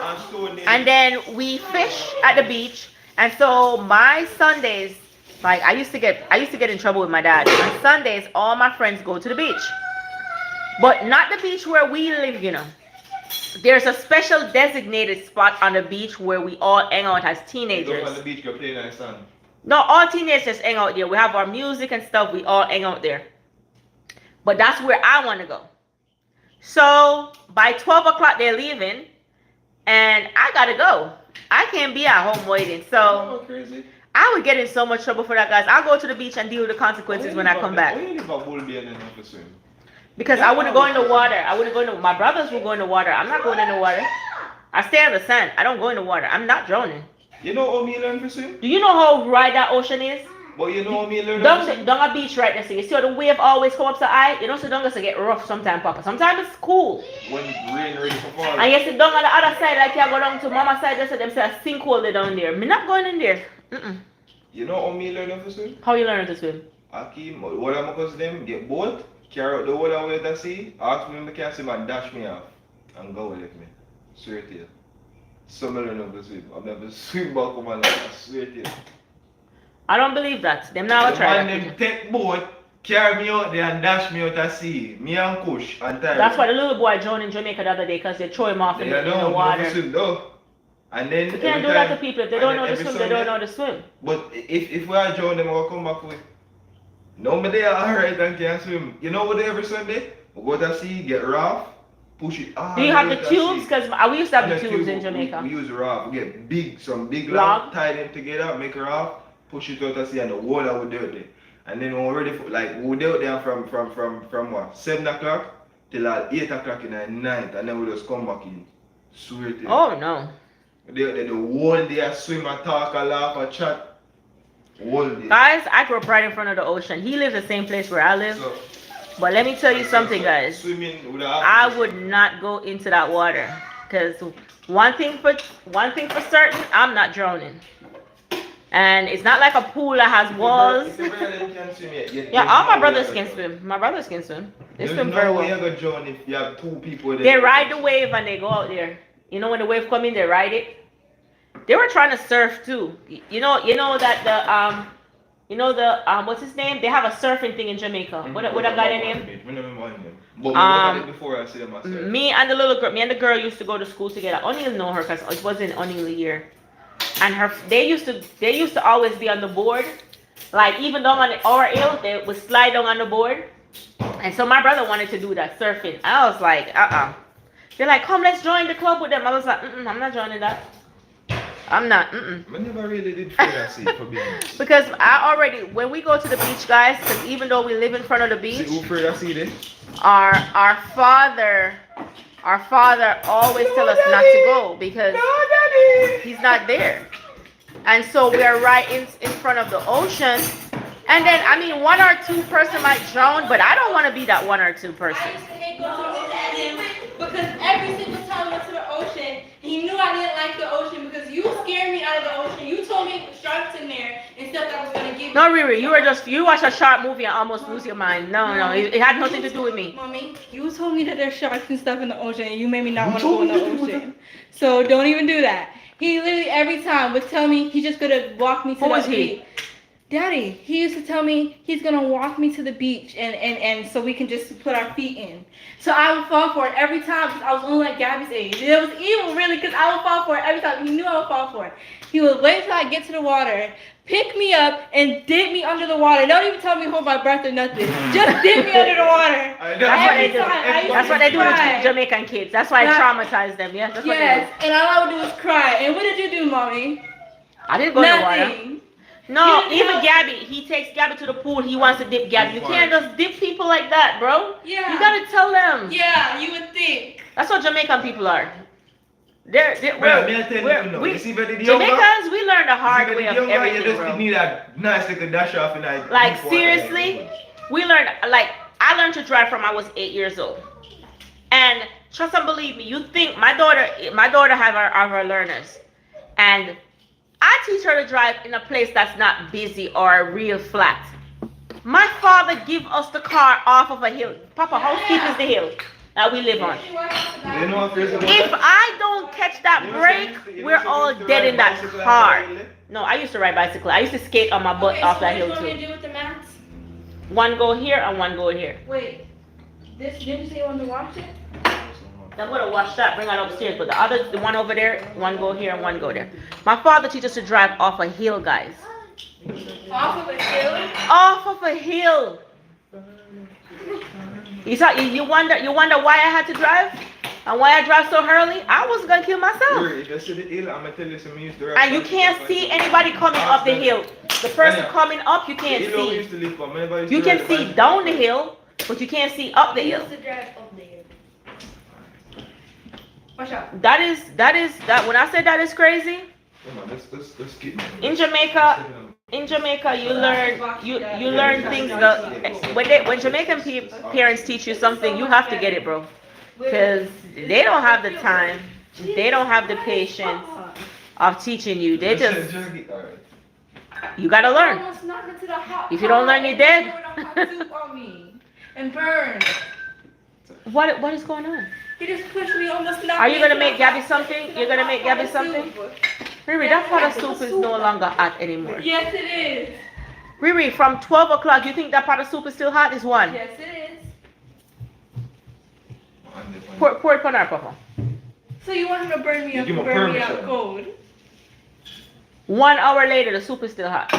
and then we fish at the beach. And so my Sundays, like I used to get in trouble with my dad. On Sundays, all my friends go to the beach, but not the beach where we live, you know. There's a special designated spot on the beach where we all hang out as teenagers. Go on the beach, go play in the sun. No, all teenagers hang out there. We have our music and stuff. We all hang out there. But that's where I want to go. So by 12 o'clock, they're leaving. And I got to go. I can't be at home waiting. So Crazy. I would get in so much trouble for that, guys. I'll go to the beach and deal with the consequences when I come back. Because I wouldn't go in the water. My brothers will go in the water. I'm not going in the water. I stay on the sand. I don't go in the water. I'm not drowning. You know how me learn to swim? Do you know how wide that ocean is? But you know how me learn to swim? Down a beach right there. So you see how the wave always come up to eye? You know, so don't get rough sometimes, Papa. Sometimes it's cool. When rain ready for fall. And you sit down on the other side, like you go down to mama's side, just so them say a sinkhole down there. Me not going in there. Mm-mm. You know how me learn to swim? How you learn to swim? Akim, what I'm going to them, get boat, carry out the whole away to sea, ask me if I can swim and dash me off. And go with me. Swear to you. Some learn how to swim. I've never swim back home and I swear to you. I don't believe that. Them now The try man that. them take boat, carry me out there and dash me out to sea. Me and Kush and Tyler. That's why the little boy drowned in Jamaica the other day, because they throw him off in the water. Swim, though. And then You can't do that to people. If they don't know to swim, they don't know to swim. But if we are drown them, we'll come back with. No, but they are alright and can swim. You know what they every Sunday? We go to sea, get raft, push it. Do you have the tubes? Because we used to have the tubes in Jamaica. We use raft. We get some big Log. log, tie them together, make a raft, push it out to sea, and the water will do it there. And then when we're ready for, like, we'll do it there from what? 7 o'clock till 8 o'clock in the night, and then we just come back in. Swear to you. Oh no. The whole day swim and talk and laugh and chat. Whole day. Guys, I grew up right in front of the ocean. He lives the same place where I live. So, But let me tell you something, guys. Swimming with I would not go into that water, because one thing for certain, I'm not drowning. And it's not like a pool that has walls. Yeah, all my brothers can swim. My brothers can swim. They swim very well. You're gonna drown if you have 2 people there. They ride the wave and they go out there. You know, when the wave come in, they ride it. They were trying to surf too. You know that what's his name? They have a surfing thing in Jamaica. What that guy name? Before I see them myself. Me and the girl used to go to school together. I only know her because it wasn't only year. And they used to always be on the board. Like even down on our hill, they would slide down on the board. And so my brother wanted to do that surfing. I was like, They're like, come, let's join the club with them. I was like, I'm not joining that. I'm not. I never really did feel that sea for being honest. Because when we go to the beach, guys, because even though we live in front of the beach, See, who afraid of sea then? our father always tell us not to go because he's not there. And so we are right in front of the ocean. And then, I mean, 1 or 2 person might drown, but I don't want to be that 1 or 2 person. I used to hate going to the ocean because every single time I went to the ocean, he knew I didn't like the ocean because you scared me out of the ocean. You told me it was sharks in there and stuff that was going to give No, Riri, you watch a shark movie and almost lose your mind. No, it had nothing to do with me. Mommy, you told me that there's sharks and stuff in the ocean, and you made me not want to go in the ocean. So don't even do that. He literally every time would tell me he's just gonna walk me to Who the was he? beach. Daddy, he used to tell me he's gonna walk me to the beach and so we can just put our feet in. So I would fall for it every time because I was only like Gabby's age. It was evil really because I would fall for it every time. He knew I would fall for it. He would wait till I get to the water, pick me up and dip me under the water. Don't even tell me hold my breath or nothing. Just dip me under the water. That's what they do to Jamaican kids. That's why I traumatized them. Yes, that's what yes, and all I would do was cry. And what did you do, Mommy? I didn't go in the water. Nothing. No, You even know- Gabby, he takes Gabby to the pool. He wants to dip Gabby. You can't just dip people like that, bro. Yeah. You gotta tell them. Yeah, you would think. That's what Jamaican people are. Jamaicans, We learn the hard way of You everything, just bro. need a nice little dash off in that. Like seriously, we learned. Like I learned to drive from I was 8 years old, and trust and believe me, you think my daughter have her learners, and I teach her to drive in a place that's not busy or real flat. My father give us the car off of a hill. Papa, how steep is the hill that we live on? If I don't catch that brake, we're all dead in that car. No, I used to ride bicycle. I used to skate on my butt off that hill What do you too. do with the mats? One go here and one go here. Wait, didn't you say you wanted to wash it? I'm gonna wash that, bring it upstairs. But the one over there, one go here and one go there. My father teaches us to drive off a hill, guys. Off of a hill? Off of a hill. You wonder why I had to drive? And why I drive so early? I was gonna kill myself. And you can't see anybody coming up the hill. The person coming up, you can't see. You can see down the hill, but you can't see up the hill. to drive up the hill. Watch out. That when I say that is crazy. In Jamaica, you learn things. When Jamaican parents teach you something, you have to get it, bro, because they don't have the time, they don't have the patience of teaching you. They just you gotta learn. If you don't learn, you're dead. And burn. What is going on? He just pushed me almost knocked Are you me gonna into make the Gabby hot- something? You're gonna make Gabby something? Riri, that pot of soup is no longer hot anymore. Yes, it is. Riri, from 12 o'clock, you think that pot of soup is still hot? It's 1. Yes, it is. Pour it on our papa. So you want him to burn me up, Give him burn me permission. out cold? 1 hour later, the soup is still hot.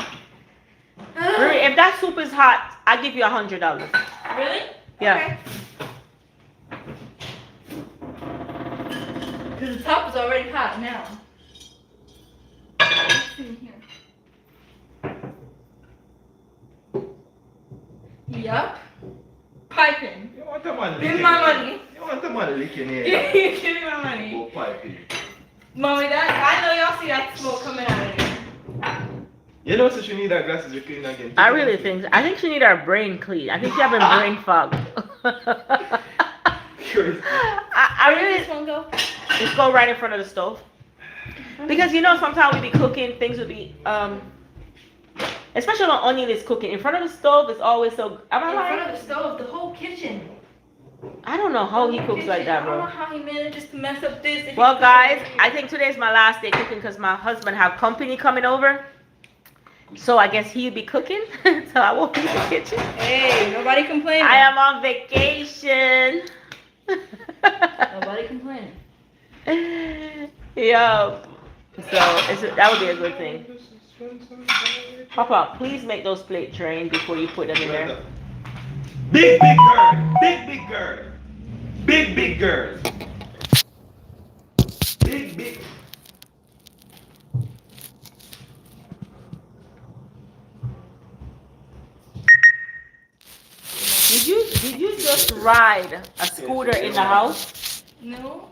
Riri, if that soup is hot, I give you $100. Really? Yeah. Okay. Because the top is already hot now. Let's see here. Yup. Piping. You want the man Give me my money. You want the man licking here? Give me my money. Go piping. Mommy, I know y'all see that smoke coming out of there. You know, so she need her glasses to clean again. I think she need her brain clean. I think she having brain fog. I Where really does this one go? just go right in front of the stove. Because you know sometimes we be cooking, things would be especially when onion is cooking. In front of the stove it's always so am I In lying? front of the stove, the whole kitchen. I don't know how he The whole cooks like kitchen. that, I don't know bro. how he manages to mess up this. if Well he- guys, I think today's my last day cooking because my husband have company coming over. So I guess he'll be cooking. So I won't be in the kitchen. Hey, nobody complaining. I am on vacation. Nobody complaining. Yeah. So that would be a good thing. Papa, please make those plates drain before you put them in there. Big girl. Big girl. Big girl. Big. Did you just ride a scooter in the house? No,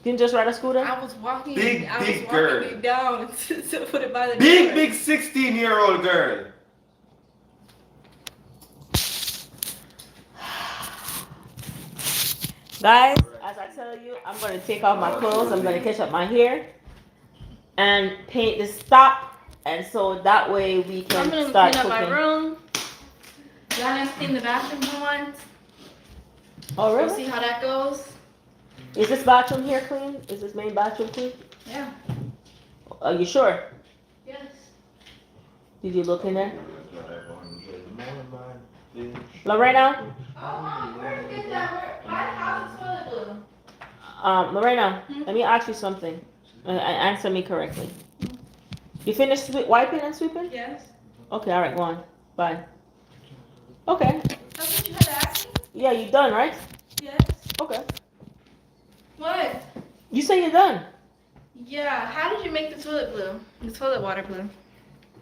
Didn't just ride a scooter? I was walking. Big girl. it down to put it by the door. Big 16-year-old girl. Guys, as I tell you, I'm going to take off my clothes. I'm going to catch up my hair and paint this top and so that way we can I'm gonna start clean up cooking. my room. Then I clean the bathroom for once. Oh, We'll really? see how that goes. Is this bathroom here clean? Is this main bathroom clean? Yeah. Are you sure? Yes. Did you look in there? Lorena? Oh, Mom, where did you get that? My house is toilet blue. Lorena, let me ask you something. Answer me correctly. You finished wiping and sweeping? Yes. Okay, all right, go on. Bye. Okay. That's what you had to ask me? Yeah, you done, right? Yes. Okay. What? You say you're done. Yeah. How did you make the toilet blue? The toilet water blue?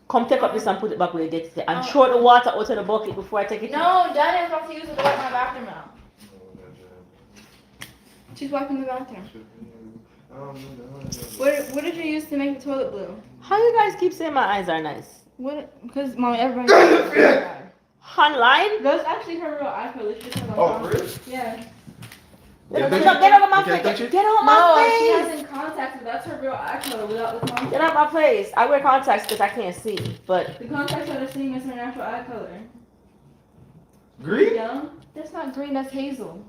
Come take up this and put it back where you get it. And Oh. throw the water out of the bucket before I take it. No, Daniel's about to use it to wipe my bathroom out. She's wiping the bathroom. What did you use to make the toilet blue? How you guys keep saying my eyes are nice? What? Because Mommy, everybody knows her Online? That's actually her real eye color. She just has Oh, really? Yeah. Yeah, Get touch it? out of my You can't face. touch it? Get out of No, my she face. has in contacts, but that's her real eye color without the contacts. Get out my face. I wear contacts because I can't see. But The contacts are the same as her natural eye color. Green? Yeah. That's not green. That's hazel.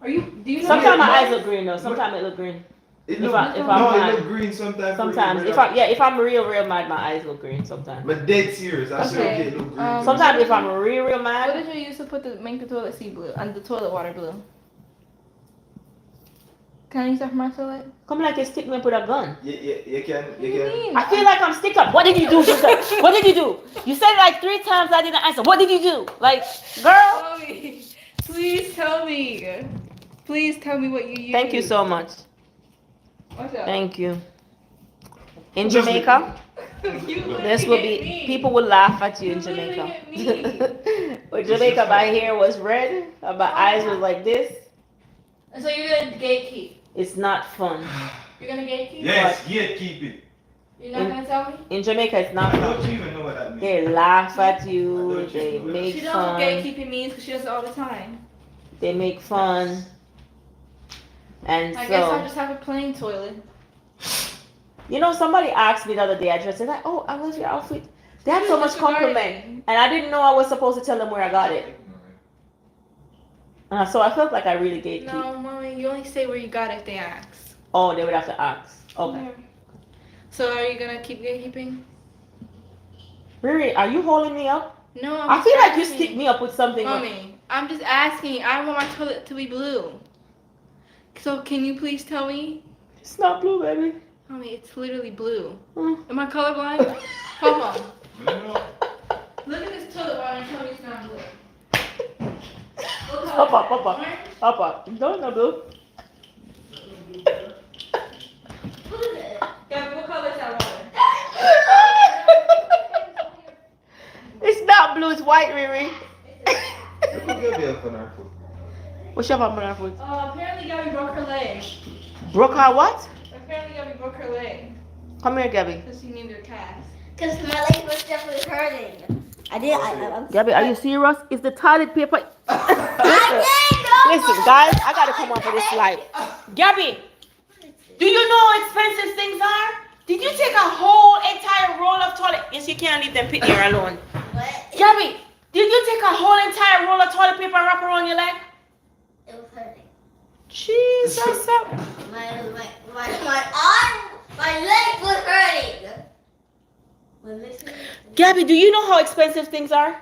Do you know? sometimes my no. eyes look green though. Sometimes it look green. It If look, I- if I'm no, mad. it look green sometimes. Sometimes green, if I'm real mad, my eyes look green sometimes. But dead serious. I said Okay, okay, it look green. Sometimes if I'm real What mad, did you use to make the toilet seat blue and the toilet water blue? Can I use that for my toilet? come like you stick me up with a gun. You can. What do you mean? I feel like I'm stick up. What did you do, sister? What did you do? You said it like 3 times. I didn't answer. What did you do? Like, girl. Mommy, please tell me. Please tell me what you used. Thank you so much. What's up? Thank you. In Just- Jamaica, You this will hit be me. people will laugh at you in You literally Jamaica. hit But Jamaica, my hair was red, my eyes was like this. And so you're gonna gatekeep. It's not fun. You're gonna gatekeep? Yes, keep it. You're not gonna tell me? In Jamaica, it's not I fun. don't even know what that means. They laugh at you. They make She knows what fun. gatekeeping means because she does it all the time. They make fun. And I guess I'll so, just have a plain toilet. you know, somebody asked me the other day, I just said, like, oh, I love your outfit. They had so much compliment. And I didn't know I was supposed to tell them where I got it. So I felt like I really gatekeep. No, Mommy, you only say where you got it if they ask. Oh, they would have to ask. Okay. So are you gonna keep gatekeeping? Riri, are you holding me up? No, I'm I just feel like you asking. stick me up with something. Mommy, I'm just asking. I want my toilet to be blue. So can you please tell me? It's not blue, baby. Mommy, it's literally blue. Mm. Am I colorblind? Hold on. No. Look at this toilet water and tell me it's not blue. What Up, color? up, up, up. Orange? Up, up. No, no blue. Yeah, what color is that water? It's not blue, it's white, Riri. You could get me up on our foot. What's your on our foot? Apparently Gabby broke her leg. Broke her what? Apparently Gabby broke her leg Come here, Gabby. because she needed a cast. Because my leg was definitely hurting. I'm Gabby, are you serious? Is the toilet paper? I Listen, guys, I gotta come on for this live. Gabby, do you know how expensive things are? Did you take a whole entire roll of toilet? Yes, you can't leave them pit here alone. What? Gabby, did you take a whole entire roll of toilet paper and wrap around your leg? It was hurting. Jesus. My arm, my leg was hurting. My legs hurting. Gabby, do you know how expensive things are?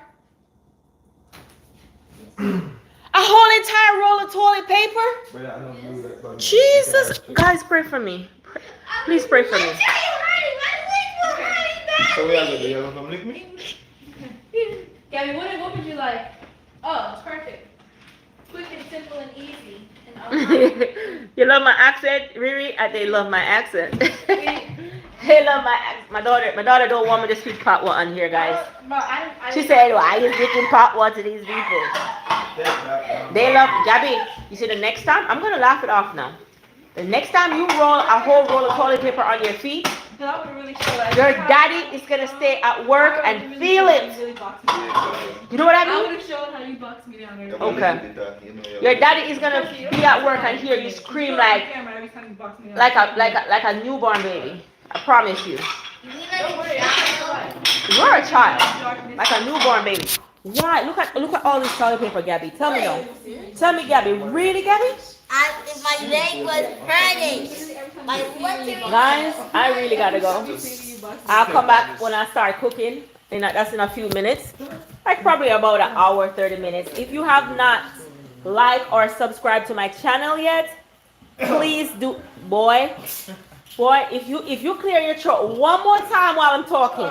A whole entire roll of toilet paper? But I don't do that, but- Jesus. Guys, pray for me. Please pray for me. My leg was hurting bad. So we are gonna do. You wanna come lick me? Gabby, what would you like? Oh, it's perfect. Quick and simple and easy. And You love my accent, Riri? They love my accent. They love my accent. My daughter don't want me to speak patois on here, guys. She said, why are you speaking patois to these people? They love, Gabby, you see the next time, I'm going to laugh it off now. The next time you roll a whole roll of toilet paper on your feet, that would really show that. your daddy is going to stay at work and feel it. You know what I I mean? would have shown how you boxed me down there. Okay. Your daddy is gonna be at work and hear you scream like a newborn baby. I promise you. Don't worry, I You're a child, like a newborn baby. Why? Look at all this toilet paper, Gabby. Tell me no. Tell me, Gabby. Really, Gabby? My leg was hurting. My leg. Guys, I really gotta go. I'll come back when I start cooking. And that's in a few minutes. Like probably about an hour, 30 minutes. If you have not liked or subscribed to my channel yet, please do. Boy, if you clear your throat one more time while I'm talking,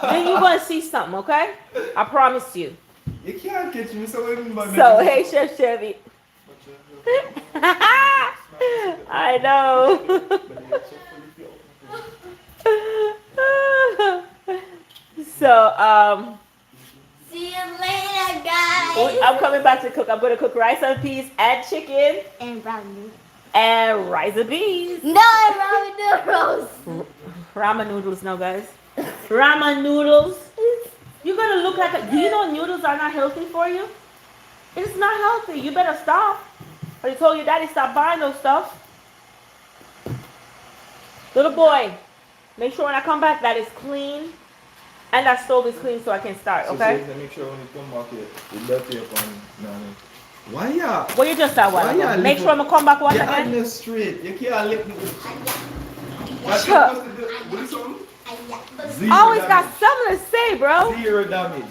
then you're gonna see something, okay? I promise you. You can't catch me, so what do you mean by So hey, Chef Chevy. I know. So See you later, guys. I'm coming back to cook. I'm gonna cook rice and peas and chicken And brown noodles. and rice and peas. No, ramen noodles. Ramen noodles, no guys. Ramen noodles. You're gonna look like a. Do you know noodles are not healthy for you? It's not healthy. You better stop. I told your daddy stop buying those stuff. Little boy, make sure when I come back that is clean and that stove is clean so I can start. Okay. So make sure when you come back here, you left here from now. Why ya? Well, you just said Why what? ya Make live sure I'm gonna come back once You're again. on the street. You can't lick me. What's Sure. supposed to do something? Zero Always got damage. something to say, bro. Zero damage.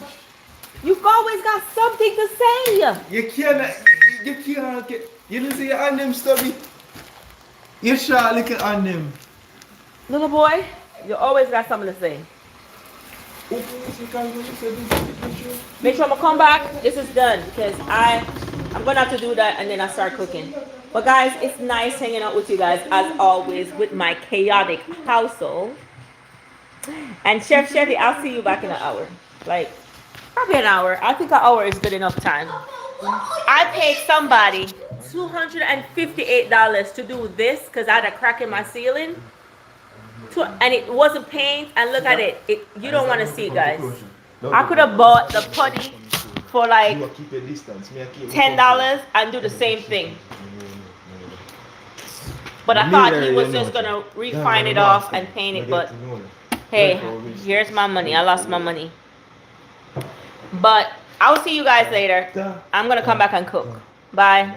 You've always got something to say. You can't get. You didn't see your on them stubby. You shall lick it on them. Little boy, you always got something to say. Make sure I'm gonna come back. This is done because I'm gonna have to do that and then I start cooking. But guys, it's nice hanging out with you guys as always with my chaotic household. And Chef Chevy, I'll see you back in an hour. Like probably an hour. I think an hour is good enough time. I paid somebody $258 to do this because I had a crack in my ceiling. And it wasn't paint. And look at it. You don't want to see it, guys. I could have bought the putty for like $10 and do the same thing. But I thought he was just gonna refine it off and paint it. But hey, here's my money. I lost my money. But I'll see you guys later. I'm gonna come back and cook. Bye.